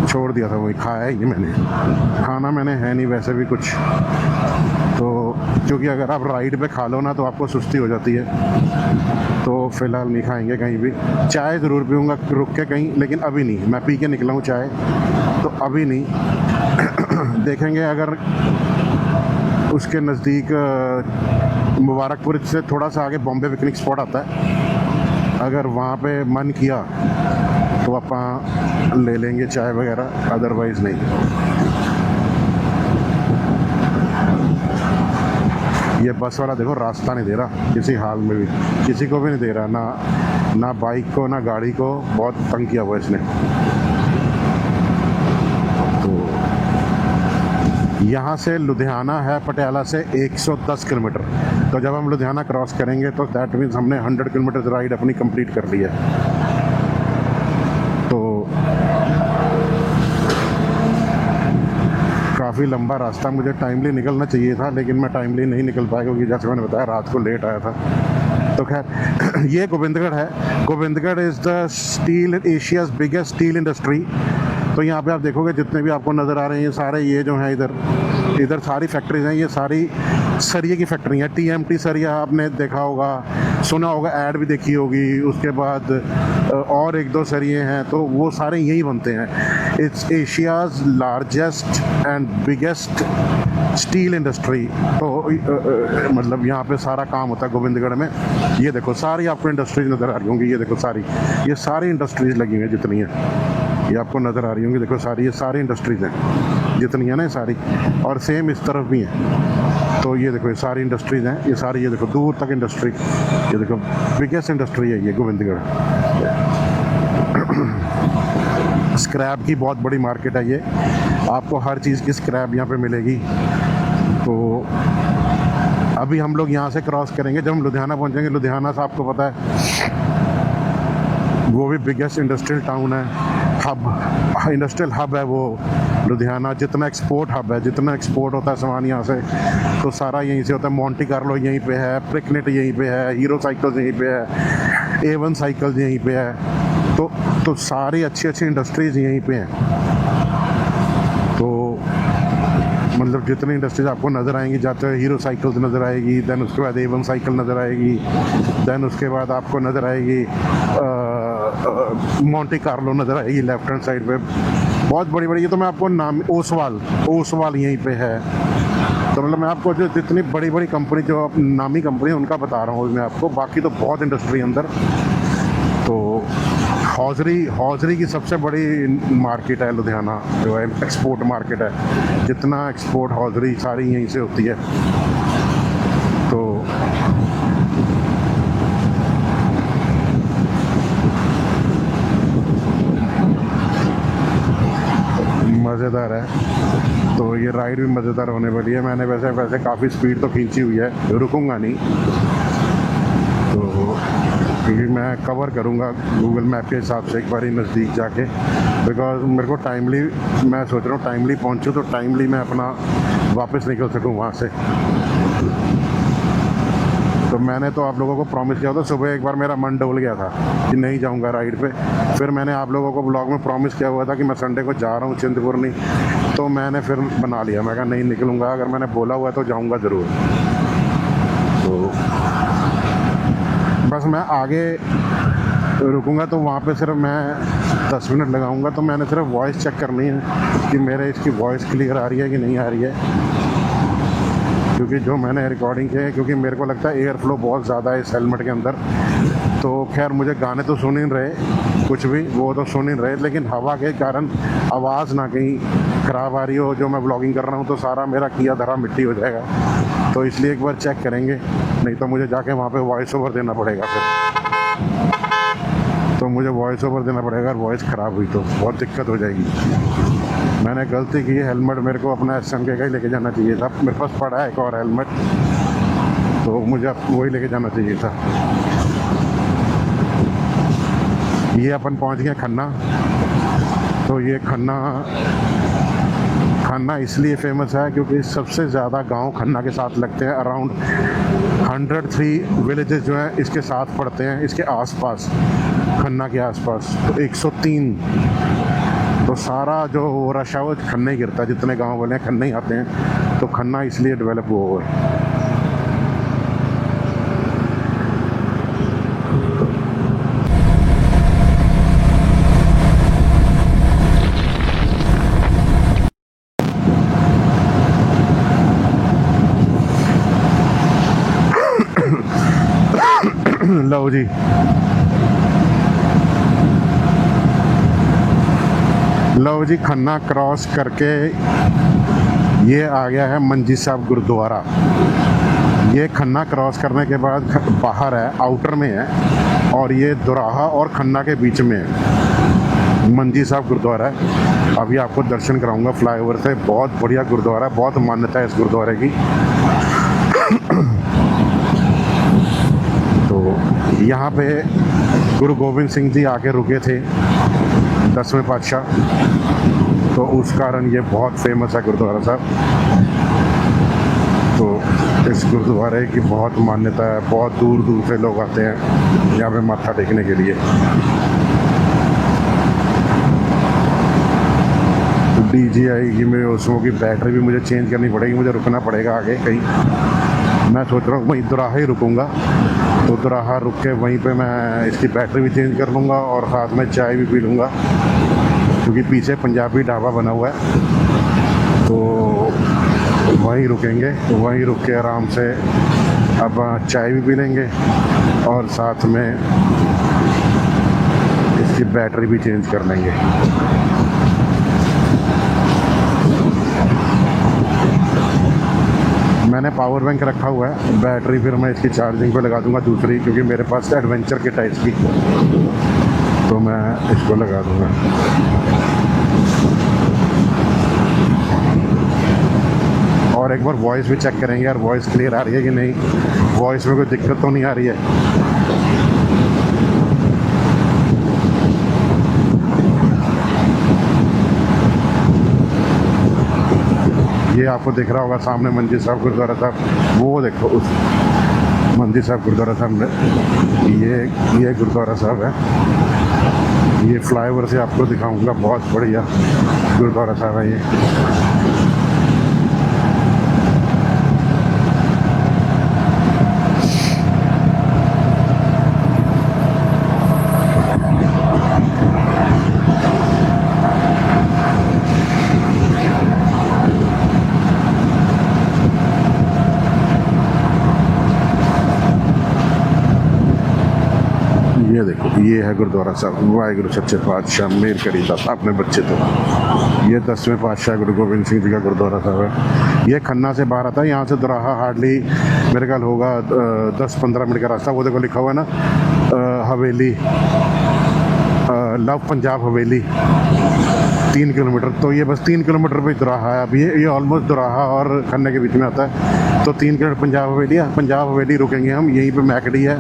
छोड़ दिया था, वही खाया ही मैंने। खाना मैंने है नहीं वैसे भी कुछ, तो क्योंकि अगर आप राइड पे खा लो ना तो आपको सुस्ती हो जाती है, तो फ़िलहाल नहीं खाएंगे कहीं भी। चाय ज़रूर पीऊँगा रुक के कहीं, लेकिन अभी नहीं। मैं पी के निकला हूँ चाय, तो अभी नहीं। देखेंगे अगर उसके नज़दीक मुबारकपुर से थोड़ा सा आगे बॉम्बे पिकनिक स्पॉट आता है, अगर वहाँ पे मन किया तो आप ले लेंगे चाय वगैरह, अदरवाइज़ नहीं। ये बस वाला देखो रास्ता नहीं दे रहा किसी हाल में भी, किसी को भी नहीं दे रहा, ना बाइक को ना गाड़ी को। बहुत तंग किया हुआ इसने। तो यहाँ से लुधियाना है पटियाला से 110 किलोमीटर। तो जब हम लुधियाना क्रॉस करेंगे तो दैट मीन्स हमने 100 किलोमीटर राइड अपनी कंप्लीट कर ली है। तो काफ़ी लंबा रास्ता, मुझे टाइमली निकलना चाहिए था, लेकिन मैं टाइमली नहीं निकल पाया क्योंकि जैसे मैंने बताया रात को लेट आया था। तो खैर ये गोविंदगढ़ है। Gobindgarh is the steel, Asia's biggest steel industry. तो यहाँ पे आप देखोगे जितने भी आपको नज़र आ रहे हैं, ये सारे ये जो हैं इधर सारी फैक्ट्रीज हैं, ये सारी सरिये की फैक्ट्री हैं। TMT सरिया आपने देखा होगा, सुना होगा, ऐड भी देखी होगी। उसके बाद और 1-2 सरिये हैं, तो वो सारे यही बनते हैं। It's Asia's largest and biggest steel industry. तो मतलब यहाँ पे सारा काम होता है गोविंदगढ़ में। ये देखो सारी आपको इंडस्ट्रीज नज़र आ रही होंगी, ये देखो सारी, ये सारी इंडस्ट्रीज लगी हुई हैं जितनी हैं, ये आपको नज़र आ रही होंगी। देखो सारी, ये सारी इंडस्ट्रीज़ हैं जितनी है ना, सारी। और सेम इस तरफ भी हैं। तो ये देखो ये सारी इंडस्ट्रीज़ हैं, ये सारी, ये देखो दूर तक इंडस्ट्री, ये देखो बिगेस्ट इंडस्ट्री है ये गोविंदगढ़। स्क्रैप की बहुत बड़ी मार्केट है ये, आपको हर चीज़ की स्क्रैप यहाँ पे मिलेगी। तो अभी हम लोग यहाँ से क्रॉस करेंगे, जब हम लुधियाना पहुँचेंगे, लुधियाना से आपको पता है वो भी बिगेस्ट इंडस्ट्रियल टाउन है, हब, इंडस्ट्रियल हब है वो लुधियाना। जितना एक्सपोर्ट हब है, जितना एक्सपोर्ट होता है सामान यहाँ से, तो सारा यहीं से होता है। मोंटी कार्लो यहीं पे है, प्रिकनेट यहीं पे है, हीरो साइकिल्स यहीं पे है, A1 साइकिल्स यहीं पे है। तो सारी अच्छी अच्छी इंडस्ट्रीज़ यहीं पे हैं। तो मतलब जितनी इंडस्ट्रीज आपको नज़र आएंगी, जाते हुए हीरो साइकिल्स नज़र आएगी, देन उसके बाद A1 साइकिल नज़र आएगी, देन उसके बाद आपको नज़र आएगी मोंटी कार्लो नज़र आएगी लेफ्ट हैंड साइड पे, बहुत बड़ी बड़ी। ये तो मैं आपको नाम, ओसवाल यहीं पे है। तो मतलब मैं आपको जो जितनी बड़ी बड़ी कंपनी, जो नामी कंपनी है, उनका बता रहा हूँ मैं आपको। बाकी तो बहुत इंडस्ट्री अंदर। तो हौजरी की सबसे बड़ी मार्केट है लुधियाना, जो है एक्सपोर्ट मार्केट है। जितना एक्सपोर्ट हौजरी सारी यहीं से होती है। तो मज़ेदार है। तो ये राइड भी मज़ेदार होने वाली है। मैंने वैसे काफ़ी स्पीड तो खींची हुई है, रुकूंगा नहीं। तो क्योंकि मैं कवर करूँगा गूगल मैप के हिसाब से एक बार ही नज़दीक जाके, बिकॉज मेरे को टाइमली, मैं सोच रहा हूँ टाइमली पहुँचूँ तो टाइमली मैं अपना वापस निकल सकूँ वहाँ से। तो मैंने तो आप लोगों को प्रॉमिस किया था, सुबह एक बार मेरा मन डोल गया था कि नहीं जाऊंगा राइड पे। फिर मैंने आप लोगों को ब्लॉग में प्रॉमिस किया हुआ था कि मैं संडे को जा रहा हूँ चिंतपूर्णी, तो मैंने फिर बना लिया, मैं कहा नहीं निकलूँगा, अगर मैंने बोला हुआ है तो जाऊँगा ज़रूर। तो बस मैं आगे रुकूंगा तो वहाँ पे सिर्फ मैं 10 मिनट लगाऊंगा, तो मैंने सिर्फ वॉइस चेक करनी है कि मेरे इसकी वॉइस क्लियर आ रही है कि नहीं आ रही है, क्योंकि जो मैंने रिकॉर्डिंग की है, क्योंकि मेरे को लगता है एयर फ्लो बहुत ज़्यादा है इस हेलमेट के अंदर। तो खैर मुझे गाने तो सुन ही रहे, कुछ भी वो तो सुन ही रहे, लेकिन हवा के कारण आवाज़ ना कहीं ख़राब आ रही हो, जो मैं ब्लॉगिंग कर रहा हूँ तो सारा मेरा किया धरा मिट्टी हो जाएगा। तो इसलिए एक बार चेक करेंगे, नहीं तो मुझे जाके वहाँ पे वॉइस ओवर देना पड़ेगा फिर, तो मुझे वॉइस ओवर देना पड़ेगा। और वॉइस ख़राब हुई तो बहुत दिक्कत हो जाएगी। मैंने गलती की, हेलमेट मेरे को अपना SMK का ही लेके जाना चाहिए था, मेरे पास पड़ा है एक और हेलमेट, तो मुझे वही लेके जाना चाहिए था। ये अपन पहुंच गए खन्ना। तो ये खन्ना इसलिए फेमस है क्योंकि सबसे ज़्यादा गांव खन्ना के साथ लगते हैं। अराउंड 103 विलेजेस जो हैं इसके साथ पड़ते हैं, इसके आसपास, खन्ना के आसपास। तो 103, तो सारा जो रश है वो खन्ना ही गिरता है, जितने गांव वाले हैं खन्ना ही आते हैं, तो खन्ना इसलिए डेवलप हुआ है। लो जी, लो जी, खन्ना क्रॉस करके ये आ गया है मंजी साहब गुरुद्वारा। ये खन्ना क्रॉस करने के बाद बाहर है, आउटर में है, और ये दोराहा और खन्ना के बीच में है मंजी साहब गुरुद्वारा है। अभी आपको दर्शन कराऊंगा फ्लाईओवर से। बहुत बढ़िया गुरुद्वारा है, बहुत मान्यता है इस गुरुद्वारे की। तो यहाँ पे गुरु गोविंद सिंह जी आके रुके थे, 10वें पातशाह, तो उस कारण ये बहुत फेमस है गुरुद्वारा साहब। तो इस गुरुद्वारे की बहुत मान्यता है, बहुत दूर दूर से लोग आते हैं यहाँ पे माथा टेकने के लिए। DJI की में उसमें की बैटरी भी मुझे चेंज करनी पड़ेगी, मुझे रुकना पड़ेगा आगे कहीं। मैं सोच रहा हूँ वहीं दोराहा ही रुकूँगा, तो दोराहा रुक के वहीं पे मैं इसकी बैटरी भी चेंज कर लूँगा और साथ में चाय भी पी लूँगा, क्योंकि पीछे पंजाबी ढाबा बना हुआ है, तो वहीं रुकेंगे। तो वहीं रुक के आराम से अब चाय भी पी लेंगे और साथ में इसकी बैटरी भी चेंज कर लेंगे। मैंने पावर बैंक रखा हुआ है, बैटरी फिर मैं इसकी चार्जिंग पे लगा दूंगा दूसरी, क्योंकि मेरे पास एडवेंचर किट है इसकी, तो मैं इसको लगा दूंगा। और एक बार वॉइस भी चेक करेंगे यार, वॉइस क्लियर आ रही है कि नहीं, वॉइस में कोई दिक्कत तो नहीं आ रही है। ये आपको दिख रहा होगा सामने मंजी साहब गुरुद्वारा साहब, वो देखो उस मंजी साहब गुरुद्वारा साहब में, ये गुरुद्वारा साहब है। ये फ्लाईओवर से आपको दिखाऊंगा, बहुत बढ़िया गुरुद्वारा साहब है ये। ये देखो, ये है गुरुद्वारा साहब। वाहिगुरु सच्चे पातशाह मेहर करी दाता अपने बच्चे तो। ये 10वें पातशाह गुरु गोविंद सिंह जी का गुरुद्वारा साहब है। ये खन्ना से बाहर आता है, यहाँ से दोराहा हार्डली मेरे ख्याल होगा 10-15 मिनट का रास्ता। वो देखो लिखा हुआ है ना, हवेली, लव पंजाब हवेली, 3 किलोमीटर। तो ये बस 3 किलोमीटर पे दोराहा है। अब ये ऑलमोस्ट दोराहा और खन्ना के बीच में आता है, तो 3 किलोमीटर पंजाब हवेली है। पंजाब हवेली रुकेंगे हम, यहीं पे मैकडी है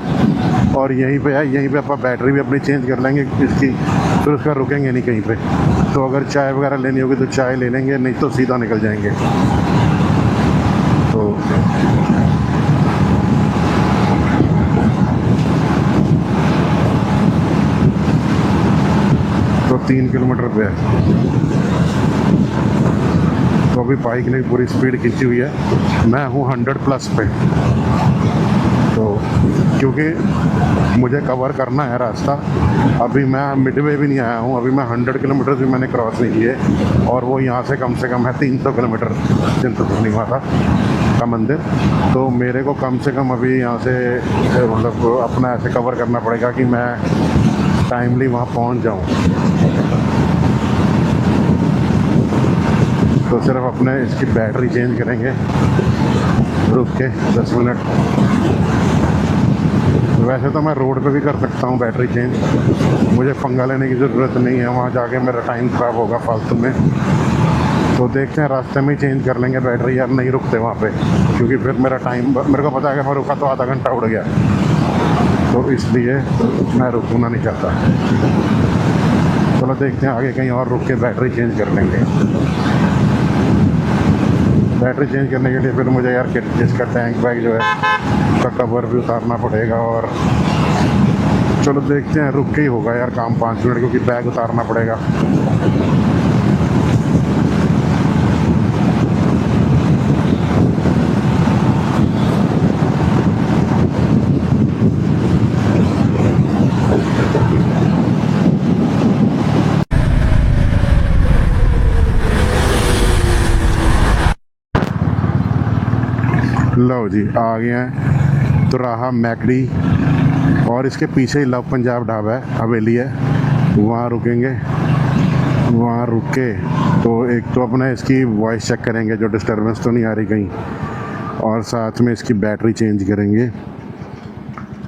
और यहीं पे है, यहीं पे अपन बैटरी भी अपनी चेंज कर लेंगे इसकी, फिर उसका रुकेंगे नहीं कहीं पे। तो अगर चाय वगैरह लेनी होगी तो चाय ले लेंगे, नहीं तो सीधा निकल जाएंगे। तो 3 किलोमीटर पे है। तो अभी बाइक ने पूरी स्पीड खींची हुई है, मैं हूँ 100+ पे। तो क्योंकि मुझे कवर करना है रास्ता, अभी मैं मिडवे भी नहीं आया हूँ, अभी मैं 100 किलोमीटर भी मैंने क्रॉस नहीं किए, और वो यहाँ से कम है 300 किलोमीटर चिंतपूर्णी माता का मंदिर। तो मेरे को कम से कम अभी यहाँ से मतलब अपना ऐसे कवर करना पड़ेगा कि मैं टाइमली वहाँ पहुँच जाऊँ। तो सिर्फ अपने इसकी बैटरी चेंज करेंगे, रुक के 10 मिनट। वैसे तो मैं रोड पे भी कर सकता हूँ बैटरी चेंज, मुझे पंगा लेने की ज़रूरत नहीं है, वहाँ जाके मेरा टाइम ख़राब होगा फालतू में। तो देखते हैं, रास्ते में ही चेंज कर लेंगे बैटरी, यार नहीं रुकते वहाँ पे, क्योंकि फिर मेरा टाइम, मेरे को पता है कि मैं रुका तो आधा घंटा उड़ गया, तो इसलिए मैं रुकना नहीं चाहता। चलो देखते हैं, आगे कहीं और रुक के बैटरी चेंज कर लेंगे। बैटरी चेंज करने के लिए फिर मुझे यार इसका टैंक बैग जो है उसका कवर भी उतारना पड़ेगा, और चलो देखते हैं, रुक के ही होगा यार काम 5 मिनट, क्योंकि बैग उतारना पड़ेगा। लो जी, आ गए हैं तुराहा मैकडी, और इसके पीछे ही लव पंजाब ढाबा है, हवेली है, वहाँ रुकेंगे। वहाँ रुक के तो एक तो अपना इसकी वॉइस चेक करेंगे, जो डिस्टर्बेंस तो नहीं आ रही कहीं, और साथ में इसकी बैटरी चेंज करेंगे,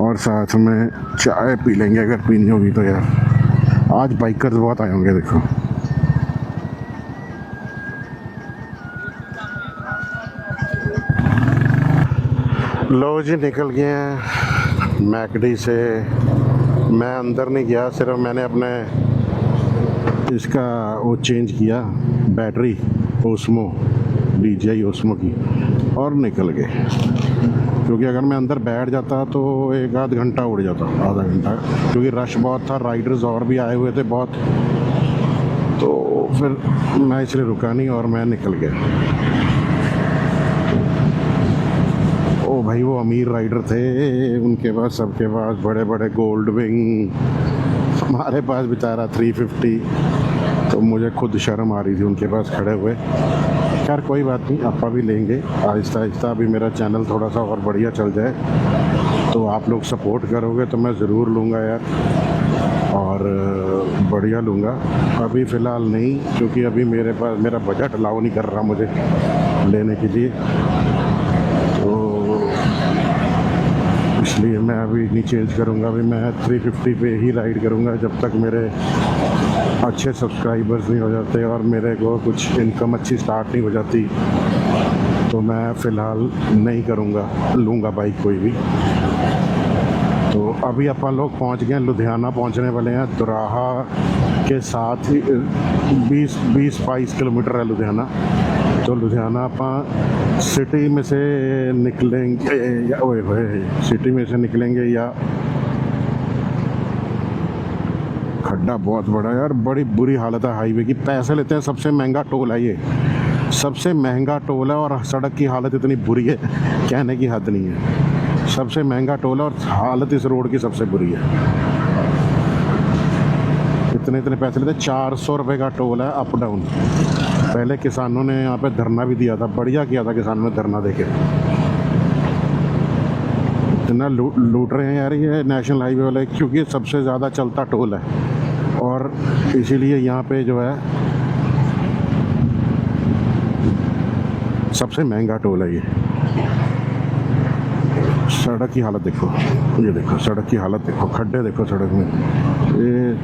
और साथ में चाय पी लेंगे अगर पीनी होगी तो। यार आज बाइकर्स बहुत आए होंगे, देखो। लो जी, निकल गए हैं मैकडी से। मैं अंदर नहीं गया, सिर्फ मैंने अपने इसका वो चेंज किया, बैटरी ओस्मो, DJI ओस्मो की, और निकल गए। क्योंकि अगर मैं अंदर बैठ जाता तो 1 आध घंटा उड़ जाता, आधा घंटा, क्योंकि रश बहुत था, राइडर्स और भी आए हुए थे बहुत, तो फिर मैं इसलिए रुका नहीं और मैं निकल गया। ओ भाई, वो अमीर राइडर थे, उनके पास, सबके पास बड़े बड़े गोल्ड विंग, हमारे पास बेचारा 350, तो मुझे खुद शर्म आ रही थी उनके पास खड़े हुए। खैर कोई बात नहीं, आपा भी लेंगे आहिस्ता आहिस्ता। अभी मेरा चैनल थोड़ा सा और बढ़िया चल जाए तो आप लोग सपोर्ट करोगे तो मैं ज़रूर लूँगा यार, और बढ़िया लूँगा। अभी फ़िलहाल नहीं, क्योंकि अभी मेरे पास, मेरा बजट अलाउ नहीं कर रहा मुझे लेने के लिए, इसलिए मैं अभी नहीं चेंज करूँगा। अभी मैं 350 पे ही राइड करूँगा जब तक मेरे अच्छे सब्सक्राइबर्स नहीं हो जाते और मेरे को कुछ इनकम अच्छी स्टार्ट नहीं हो जाती, तो मैं फ़िलहाल नहीं करूँगा, लूँगा बाइक कोई भी। तो अभी अपन लोग पहुँच गए, लुधियाना पहुँचने वाले हैं। तुराहा के साथ ही 20-22 किलोमीटर है लुधियाना। तो लुधियाना अपन सिटी में से निकलेंगे या सिटी में से निकलेंगे, या खड्डा बहुत बड़ा यार, बड़ी बुरी हालत है हाईवे की। पैसे लेते हैं, सबसे महंगा टोल है ये, सबसे महंगा टोल है, और सड़क की हालत इतनी बुरी है, कहने की हद नहीं है। सबसे महंगा टोल है और हालत इस रोड की सबसे बुरी है। इतने पैसे लेते, 400 रुपये का टोल है अप डाउन। पहले किसानों ने यहाँ पे धरना भी दिया था, बढ़िया किया था किसानों ने धरना देके। इतना लूट रहे हैं यार ये नेशनल हाईवे वाले, क्योंकि सबसे ज़्यादा चलता टोल है, और इसीलिए यहाँ पे जो है सबसे महंगा टोल है ये। सड़क की हालत देखो, ये देखो सड़क की हालत देखो, खड्डे देखो सड़क में। ये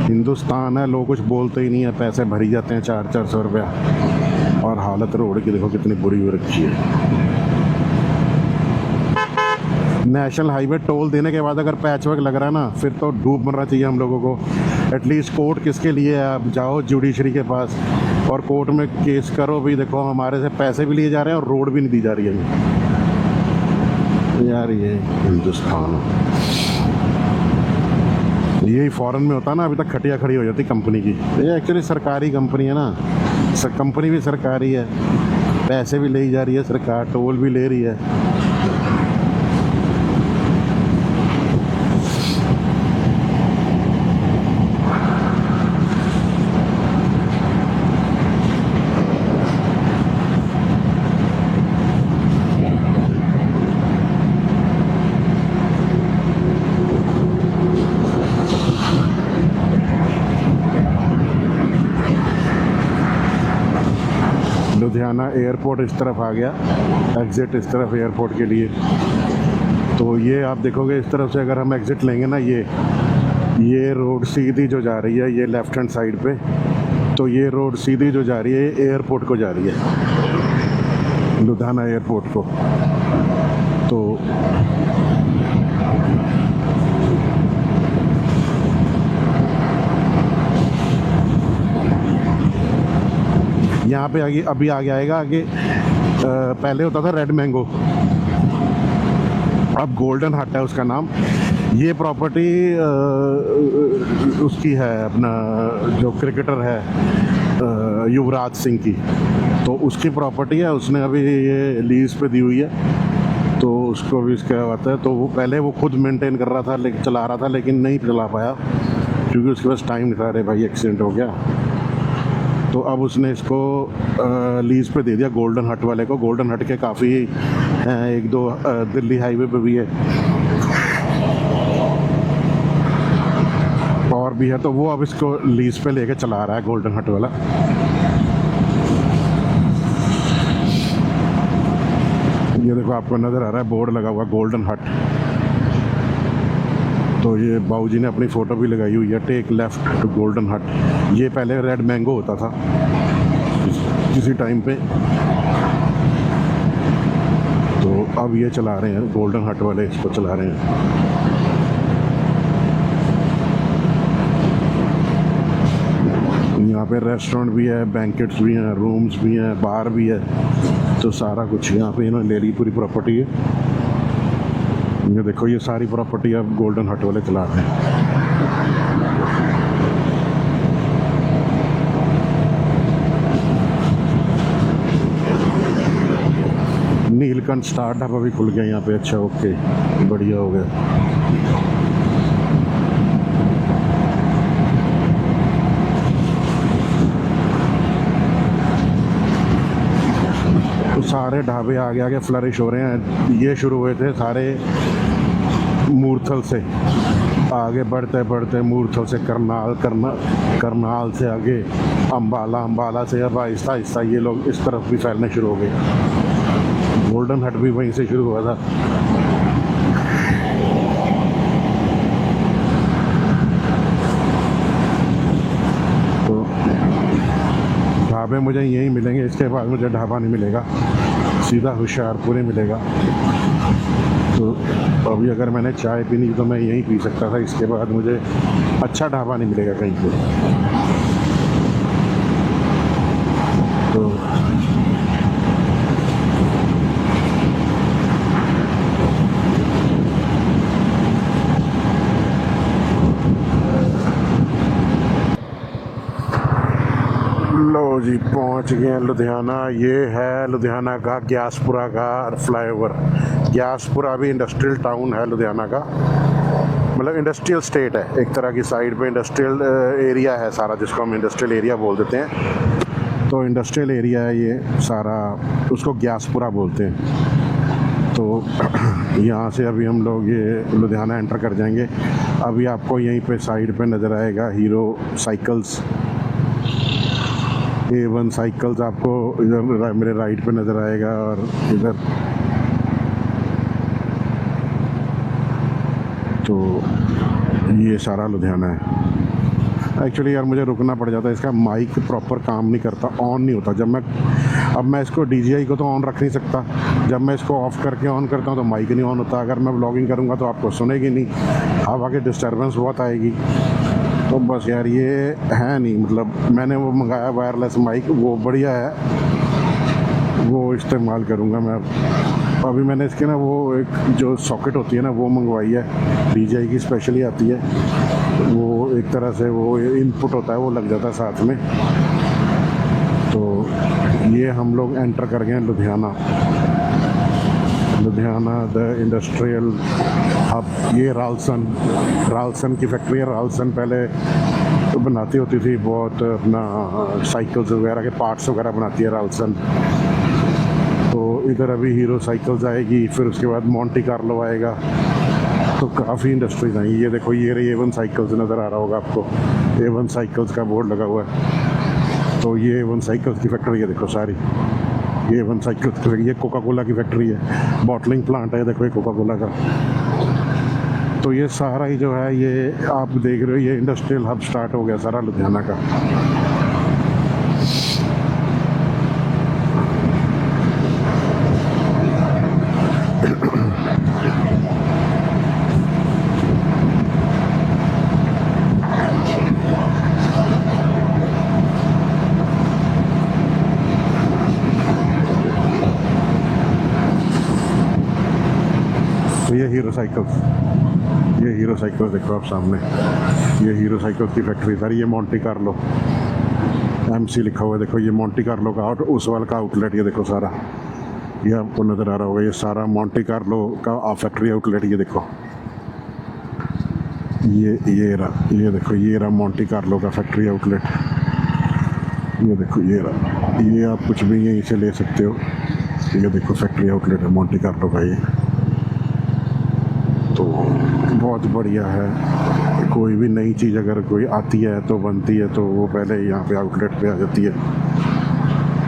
हिंदुस्तान है, लोग कुछ बोलते ही नहीं है, पैसे भरी जाते हैं 400 रुपया, और हालत रोड की देखो कितनी बुरी हो रखी है। नेशनल हाईवे टोल देने के बाद अगर पैच वर्क लग रहा है ना, फिर तो डूब मरना चाहिए हम लोगों को। एटलीस्ट कोर्ट किसके लिए है, आप जाओ जुडिशरी के पास और कोर्ट में केस करो भी। देखो हमारे से पैसे भी लिए जा रहे हैं और रोड भी नहीं दी जा रही है यार। ये हिंदुस्तान, यही फॉरेन में होता ना, अभी तक खटिया खड़ी हो जाती कंपनी की। ये एक्चुअली सरकारी कंपनी है ना, कंपनी भी सरकारी है, पैसे भी ले जा रही है सरकार, टोल भी ले रही है। लुधियाना एयरपोर्ट इस तरफ आ गया, एग्ज़िट इस तरफ एयरपोर्ट के लिए। तो ये आप देखोगे इस तरफ से अगर हम एग्ज़िट लेंगे ना, ये रोड सीधी जो जा रही है, ये लेफ़्ट हैंड साइड पे, तो ये रोड सीधी जो जा रही है एयरपोर्ट को जा रही है, लुधियाना एयरपोर्ट को। तो यहाँ पे आगे अभी आगे आएगा, आगे पहले होता था रेड मैंगो, अब गोल्डन हट है उसका नाम। ये प्रॉपर्टी उसकी है, अपना जो क्रिकेटर है युवराज सिंह की, तो उसकी प्रॉपर्टी है, उसने अभी ये लीज पे दी हुई है। तो उसको भी इसका आता है, तो वो पहले वो खुद मेंटेन कर रहा था, लेकिन चला रहा था, लेकिन नहीं चला पाया क्योंकि उसके पास टाइम नहीं था। अरे भाई एक्सीडेंट हो गया, तो अब उसने इसको लीज पे दे दिया गोल्डन हट वाले को। गोल्डन हट के काफ़ी एक दो दिल्ली हाईवे पे भी है और भी है, तो वो अब इसको लीज पे लेके चला रहा है गोल्डन हट वाला। ये देखो आपको नज़र आ रहा है बोर्ड लगा हुआ गोल्डन हट। तो ये बाबूजी ने अपनी फ़ोटो भी लगाई हुई है, टेक लेफ़्ट टू गोल्डन हट। ये पहले रेड मैंगो होता था किसी टाइम पे, तो अब ये चला रहे हैं गोल्डन हट वाले, इसको चला रहे हैं। यहाँ पे रेस्टोरेंट भी है, बैंकेट्स भी हैं, रूम्स भी हैं, बार भी है, तो सारा कुछ यहाँ पे इन्होंने ले ली, पूरी प्रॉपर्टी है। ये देखो ये सारी प्रॉपर्टी अब गोल्डन हट वाले चला रहे हैं। नीलकंठ स्टार ढाबा भी खुल गया यहाँ पे। अच्छा ओके, बढ़िया हो गया। तो सारे ढाबे आगे आगे फ्लरिश हो रहे हैं। ये शुरू हुए थे सारे मूर्थल से, आगे बढ़ते बढ़ते मूर्थल से करनाल से आगे अम्बाला, अम्बाला से अब आहिस्ता आहिस्ता ये लोग इस तरफ भी फैलने शुरू हो गए। गोल्डन हट भी वहीं से शुरू हुआ था। तो ढाबे मुझे यहीं मिलेंगे, इसके बाद मुझे ढाबा नहीं मिलेगा, सीधा होशियारपुर ही मिलेगा। तो अभी अगर मैंने चाय पीनी तो मैं यहीं पी सकता था, इसके बाद मुझे अच्छा ढाबा नहीं मिलेगा कहीं पे। तो लो जी पहुंच गए हैं लुधियाना। ये है लुधियाना का ग्यासपुरा का फ्लाईओवर। ग्यासपुरा भी इंडस्ट्रियल टाउन है लुधियाना का, मतलब इंडस्ट्रियल स्टेट है एक तरह की। साइड पे इंडस्ट्रियल एरिया है सारा, जिसको हम इंडस्ट्रियल एरिया बोल देते हैं। तो इंडस्ट्रियल एरिया है ये सारा, उसको ग्यासपुरा बोलते हैं। तो यहाँ से अभी हम लोग ये लुधियाना एंटर कर जाएंगे। अभी आपको यहीं पे साइड पे नज़र आएगा हीरो साइकिल्स, A1 साइकिल्स आपको इधर मेरे राइट पे नज़र आएगा। और इधर तो ये सारा लुधियाना है। एक्चुअली यार मुझे रुकना पड़ जाता है, इसका माइक प्रॉपर काम नहीं करता, ऑन नहीं होता। अब मैं इसको DJI को तो ऑन रख नहीं सकता, जब मैं इसको ऑफ़ करके ऑन करता हूँ तो माइक नहीं ऑन होता। अगर मैं व्लॉगिंग करूँगा तो आपको सुनेगी नहीं, हवा की डिस्टर्बेंस बहुत आएगी। तो बस यार ये है नहीं, मतलब मैंने वो मंगाया वायरलेस माइक, वो बढ़िया है, वो इस्तेमाल करूँगा मैं। अभी मैंने इसके ना वो एक जो सॉकेट होती है ना वो मंगवाई है, DJI की स्पेशली आती है, वो एक तरह से वो इनपुट होता है वो लग जाता है साथ में। तो ये हम लोग एंटर कर गए हैं लुधियाना द इंडस्ट्रियल हब। ये रालसन की फैक्ट्री है। रालसन पहले तो बनाती होती थी बहुत अपना साइकिल्स वगैरह के पार्ट्स वगैरह बनाती है रालसन। तो इधर अभी हीरो साइकिल्स आएगी, फिर उसके बाद मोंटी कार्लो आएगा, तो काफ़ी इंडस्ट्रीज आई। ये देखो ये रही A1 साइकिल्स, नज़र आ रहा होगा आपको, A1 साइकिल्स का बोर्ड लगा हुआ है। तो ये A1 साइकिल्स की फैक्ट्री है, देखो सारी ये A1 साइकिल्स की। ये कोका कोला की फैक्ट्री है, बॉटलिंग प्लांट है, देखो ये कोका कोला का। तो ये सारा ही जो है ये आप देख रहे हो, ये इंडस्ट्रियल हब स्टार्ट हो गया सारा लुधियाना का। तो ये हीरो साइकिल्स देखो आप सामने, ये हीरो साइकिल्स की फैक्ट्री सर। ये मोंटी कार्लो MC लिखा हुआ है, देखो ये मोंटी कार्लो का और उस वाला का आउटलेट, ये देखो सारा, ये आपको नज़र आ रहा होगा, ये सारा मोंटी कार्लो का फैक्ट्री आउटलेट। ये देखो ये देखो ये रहा मोंटी कार्लो का फैक्ट्री आउटलेट। ये देखो ये आप कुछ भी यहीं से ले सकते हो। ये देखो फैक्ट्री आउटलेट है मोंटी कार्लो का। ये तो बहुत बढ़िया है। कोई भी नई चीज़ अगर कोई आती है तो बनती है तो वो पहले यहाँ पे आउटलेट पे आ जाती है,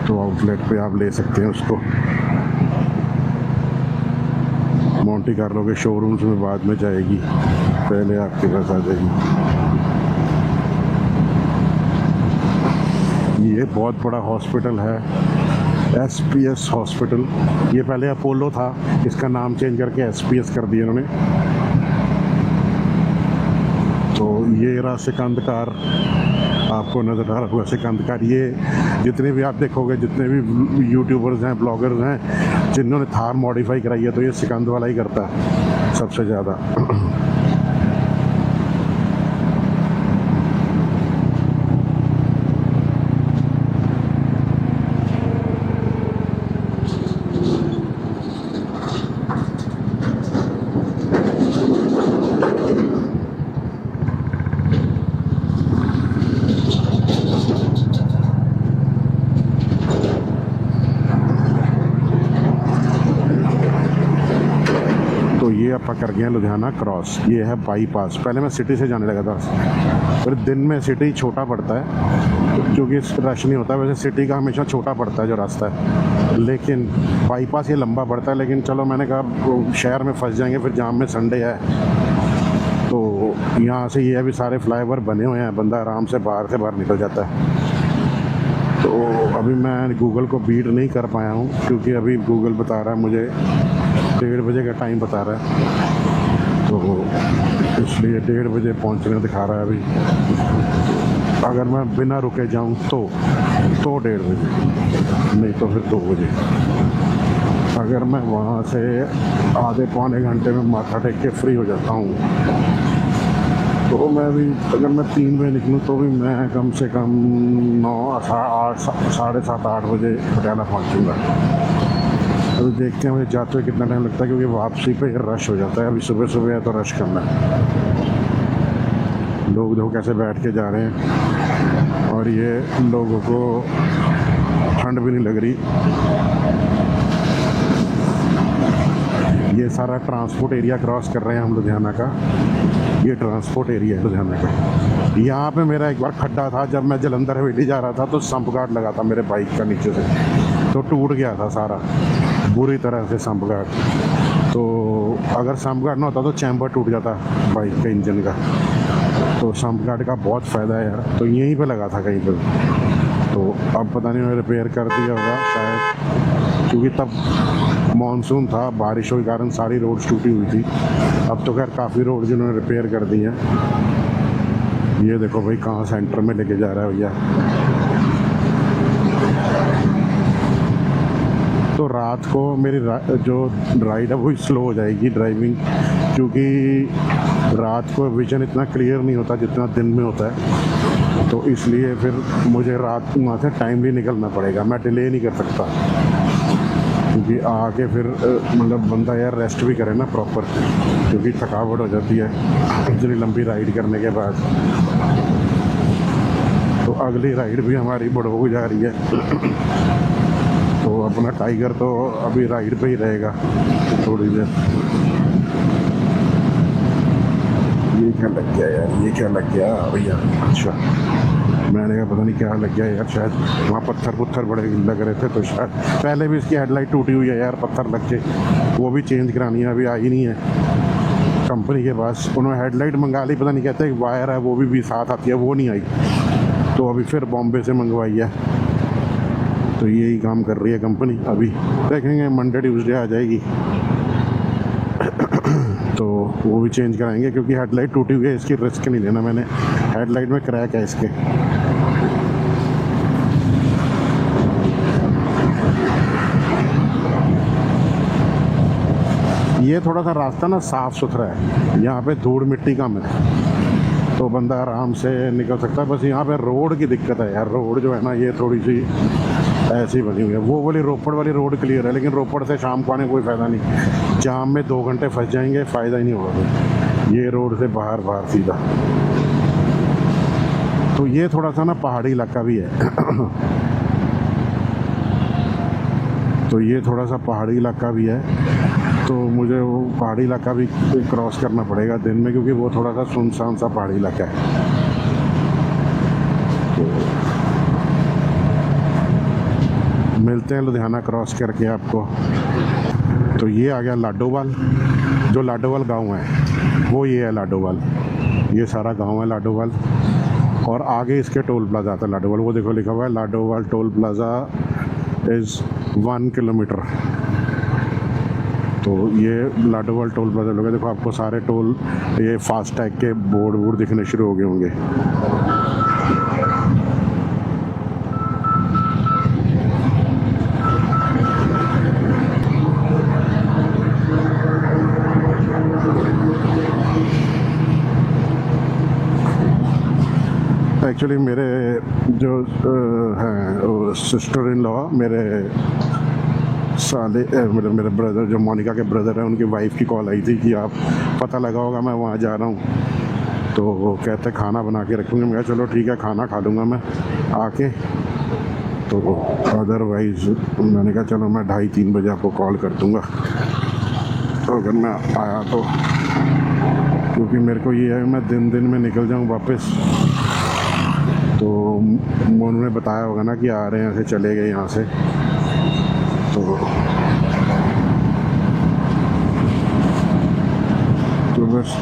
तो आउटलेट पे आप ले सकते हैं उसको। मोंटी कार्लो के शोरूम्स में बाद में जाएगी, पहले आपके पास आ जाएगी। ये बहुत बड़ा हॉस्पिटल है, SPS हॉस्पिटल। ये पहले अपोलो था, इसका नाम चेंज करके SPS कर दिया इन्होंने। तो ये रहा सिकंद कार, आपको नज़र आ रहा होगा सिकंद कार। ये जितने भी आप देखोगे, जितने भी यूट्यूबर्स हैं, ब्लॉगर्स हैं जिन्होंने थार मॉडिफाई कराई है, तो ये सिकंद वाला ही करता है सबसे ज़्यादा। ये आप कर गए लुधियाना क्रॉस। ये है बाईपास। पहले मैं सिटी से जाने लगा था, फिर दिन में सिटी छोटा पड़ता है क्योंकि रश नहीं होता। वैसे सिटी का हमेशा छोटा पड़ता है जो रास्ता है, लेकिन बाईपास ये लंबा पड़ता है। लेकिन चलो मैंने कहा शहर में फंस जाएंगे, फिर जाम में संडे है, तो यहाँ से ये अभी सारे फ्लाईओवर बने हुए हैं, बंदा आराम से बाहर निकल जाता है। तो अभी मैं गूगल को बीट नहीं कर पाया हूँ क्योंकि अभी गूगल बता रहा है मुझे 1:30 बजे का टाइम बता रहा है, तो इसलिए 1:30 बजे पहुँचने दिखा रहा है अभी। अगर मैं बिना रुके जाऊँ तो 1:30 बजे, नहीं तो फिर 2 बजे। अगर मैं वहाँ से आधे पौने घंटे में माथा टेक के फ्री हो जाता हूँ, तो मैं भी अगर मैं 3 बजे निकलूँ तो भी मैं कम से कम 9, 8, 7:30, 8 बजे पटियाला पहुँचूँगा। अभी देखते हैं मुझे जाते हुए कितना टाइम लगता है, क्योंकि वापसी पे रश हो जाता है। अभी सुबह है तो रश करना है। लोग देखो कैसे बैठ के जा रहे हैं, और ये लोगों को ठंड भी नहीं लग रही। ये सारा ट्रांसपोर्ट एरिया क्रॉस कर रहे हैं हम लुधियाना का। ये ट्रांसपोर्ट एरिया है लुधियाना का। यहाँ पे मेरा एक बार खड्डा था, जब मैं जलंधर हवेली जा रहा था तो संप गार्ड लगा था मेरे बाइक का नीचे से, तो टूट गया था सारा बुरी तरह से संप गार्ड। तो अगर संप गार्ड ना होता तो चैम्बर टूट जाता बाइक के इंजन का। तो संप गार्ड का बहुत फ़ायदा है यार। तो यहीं पे लगा था कहीं पर, तो अब पता नहीं रिपेयर कर दिया होगा शायद, क्योंकि तब मानसून था, बारिशों के कारण सारी रोड्स टूटी हुई थी। अब तो खैर काफ़ी रोड जिन्होंने रिपेयर कर दी हैं। ये देखो भाई कहाँ सेंटर में लेके जा रहा है भैया। तो रात को मेरी जो राइड है वो स्लो हो जाएगी ड्राइविंग, क्योंकि रात को विजन इतना क्लियर नहीं होता जितना दिन में होता है। तो इसलिए फिर मुझे रात वहाँ से टाइमली निकलना पड़ेगा, मैं डिले नहीं कर सकता, क्योंकि आके फिर मतलब बंदा यार रेस्ट भी करे ना प्रॉपर, क्योंकि थकावट हो जाती है इतनी लंबी राइड करने के बाद। तो अगली राइड भी हमारी बड़ों जा रही है। तो अपना टाइगर तो अभी राइड पे ही रहेगा थोड़ी देर। ये क्या लग गया यार, ये क्या लग गया भैया? अच्छा, मैंने कहा पता नहीं क्या लग गया यार, शायद वहाँ पत्थर बड़े लग रहे थे, तो शायद पहले भी इसकी हेडलाइट टूटी हुई है यार पत्थर लग के, वो भी चेंज करानी है, अभी आई नहीं है कंपनी के पास। उन्होंने हेडलाइट मंगा ली, पता नहीं कहते वायर है वो भी साथ आती है, वो नहीं आई, तो अभी फिर बॉम्बे से मंगवाई है। तो यही काम कर रही है कंपनी, अभी देखेंगे मंडे ट्यूसडे आ जाएगी तो वो भी चेंज कराएंगे, क्योंकि हेडलाइट टूटी हुई है, इसकी रिस्क नहीं लेना मैंने, हेडलाइट में क्रैक है इसके। ये थोड़ा सा रास्ता ना साफ़ सुथरा है, यहाँ पे धूड़ मिट्टी कम है, तो बंदा आराम से निकल सकता है। बस यहाँ पे रोड की दिक्कत है यार, रोड जो है ना ये थोड़ी सी ऐसी बनी हुई है। वो वाली रोपड़ वाली रोड क्लियर है, लेकिन रोपड़ से शाम को आने कोई फ़ायदा नहीं, जाम में 2 घंटे फंस जाएंगे, फ़ायदा ही नहीं होगा कोई। ये रोड से बाहर सीधा। तो ये थोड़ा सा ना पहाड़ी इलाका भी है तो ये थोड़ा सा पहाड़ी इलाका भी है, तो मुझे वो पहाड़ी इलाका भी क्रॉस करना पड़ेगा दिन में, क्योंकि वो थोड़ा सा सुनसान सा पहाड़ी इलाका है। तो मिलते हैं लुधियाना क्रॉस करके आपको। तो ये आ गया लाडोवाल, जो लाडोवाल गांव है वो ये है लाडोवाल, ये सारा गांव है लाडोवाल। और आगे इसके टोल प्लाजा आता है लाडोवाल, वो देखो लिखा हुआ है Ladowal toll plaza is 1 kilometre. तो ये लाडोवाल टोल प्लाजा लोग, देखो आपको सारे टोल ये फास्टैग के बोर्ड दिखने शुरू हो गए होंगे। एक्चुअली मेरे जो हैं सिस्टर इन लॉ, मेरे साले मेरे ब्रदर, जो मोनिका के ब्रदर हैं, उनकी वाइफ की कॉल आई थी कि आप पता लगा होगा मैं वहाँ जा रहा हूँ, तो वो कहते खाना बना के रखूँगे। मैं कहा चलो ठीक है, खाना खा लूँगा मैं आके। तो अदरवाइज़ मैंने कहा चलो मैं 2:30-3 बजे आपको कॉल कर दूँगा, तो अगर मैं आया तो, क्योंकि मेरे को ये है मैं दिन में निकल जाऊँ वापस। तो उन्होंने बताया होगा ना कि आ रहे हैं, ऐसे चले गए यहाँ से, तो बस।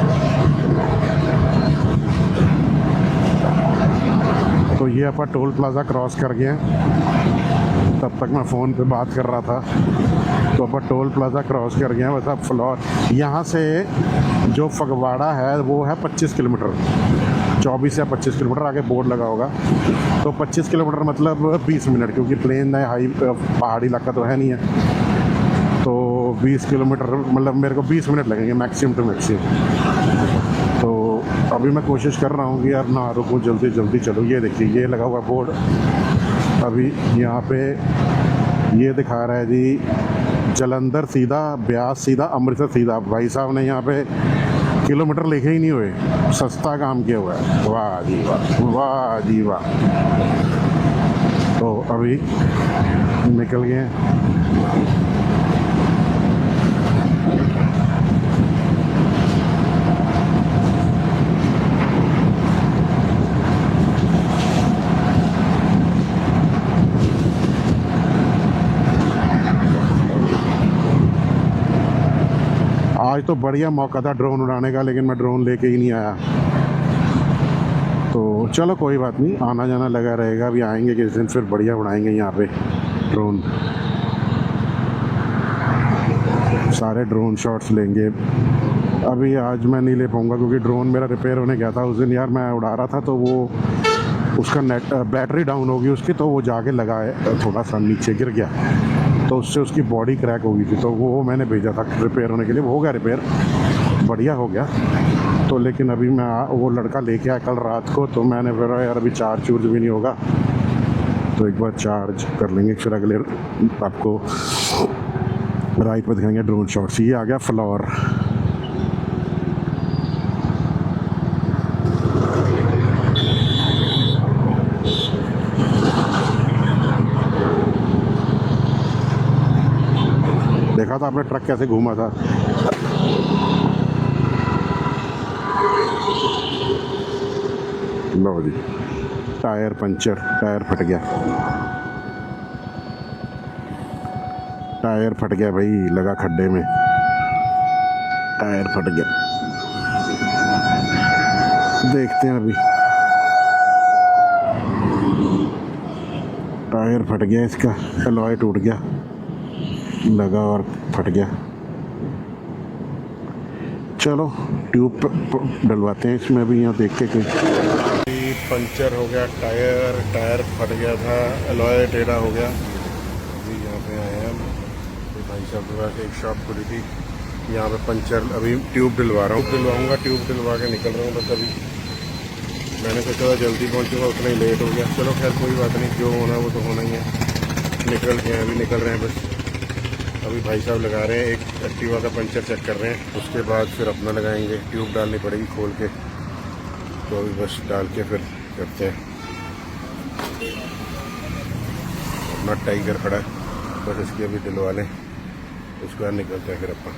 तो ये अपन टोल प्लाज़ा क्रॉस कर गए हैं, तब तक मैं फ़ोन पे बात कर रहा था। तो अपन टोल प्लाज़ा क्रॉस कर गए हैं। बस अब फ्लोर यहाँ से जो फगवाड़ा है वो है 25 किलोमीटर, 24 या 25 किलोमीटर, आगे बोर्ड लगा होगा। तो 25 किलोमीटर मतलब 20 मिनट, क्योंकि प्लेन है, हाई पहाड़ी इलाका तो है नहीं है, तो 20 किलोमीटर मतलब मेरे को 20 मिनट लगेंगे मैक्सिमम टू मैक्सिमम। तो अभी मैं कोशिश कर रहा हूँ कि यार ना रुकूँ, जल्दी चलो। ये देखिए ये लगा हुआ बोर्ड, अभी यहाँ पे ये दिखा रहा है जी जलंधर सीधा, ब्यास सीधा, अमृतसर सीधा। भाई साहब ने यहाँ पे किलोमीटर लिखे ही नहीं हुए, सस्ता काम किया हुआ है। वाह जी वाह, वाह जी वाह। तो अभी निकल गए हैं। आज तो बढ़िया मौका था ड्रोन उड़ाने का, लेकिन मैं ड्रोन लेके ही नहीं आया। तो चलो कोई बात नहीं, आना जाना लगा रहेगा। अभी आएंगे किस दिन, फिर बढ़िया उड़ाएंगे यहाँ पे ड्रोन, सारे ड्रोन शॉट्स लेंगे। अभी आज मैं नहीं ले पाऊँगा, क्योंकि ड्रोन मेरा रिपेयर होने गया था उस दिन यार, मैं उड़ा रहा था तो वो उसका नेट बैटरी डाउन होगी उसकी, तो वो जाके लगा है थोड़ा सा नीचे गिर गया। तो उससे उसकी बॉडी क्रैक हो गई थी, तो वो मैंने भेजा था रिपेयर होने के लिए। वो हो गया रिपेयर, बढ़िया हो गया। तो लेकिन अभी मैं वो लड़का लेके आया कल रात को, तो मैंने फिर यार अभी चार्ज भी नहीं होगा, तो एक बार चार्ज कर लेंगे, फिर अगले आपको राइट पे दिखाएंगे ड्रोन शॉट्स। ये आ गया फ्लोर। देखा था आपने ट्रक कैसे घूमा था। लो जी, टायर पंचर, टायर फट गया, टायर फट गया भाई, लगा खड्डे में, टायर फट गया। देखते हैं अभी, टायर फट गया इसका, एलॉय टूट गया, लगा और फट गया। चलो ट्यूब डलवाते हैं इसमें अभी, यहाँ देख के कहीं। पंचर हो गया टायर, टायर फट गया था, एलॉय टेढ़ा हो गया। अभी यहाँ पे आए हैं तो भाई साहब के पास एक शॉप खुली थी, यहाँ पे पंचर, अभी ट्यूब डलवा रहा हूँ, डलवाऊँगा, ट्यूब डलवा के निकल रहा हूँ। बस अभी मैंने सोचा था जल्दी पहुँचूँगा, उतना ही लेट हो गया। चलो खैर कोई बात नहीं, जो होना वो तो होना ही है। निकल गए, अभी निकल रहे हैं बस। अभी भाई साहब लगा रहे हैं, एक एक्टिवा का पंचर चेक कर रहे हैं, उसके बाद फिर अपना लगाएंगे। ट्यूब डालनी पड़ेगी खोल के, तो अभी बस डाल के फिर करते हैं। अपना टाइगर खड़ा है, बस इसकी अभी डलवा लें, उसके बाद निकलते हैं फिर अपन।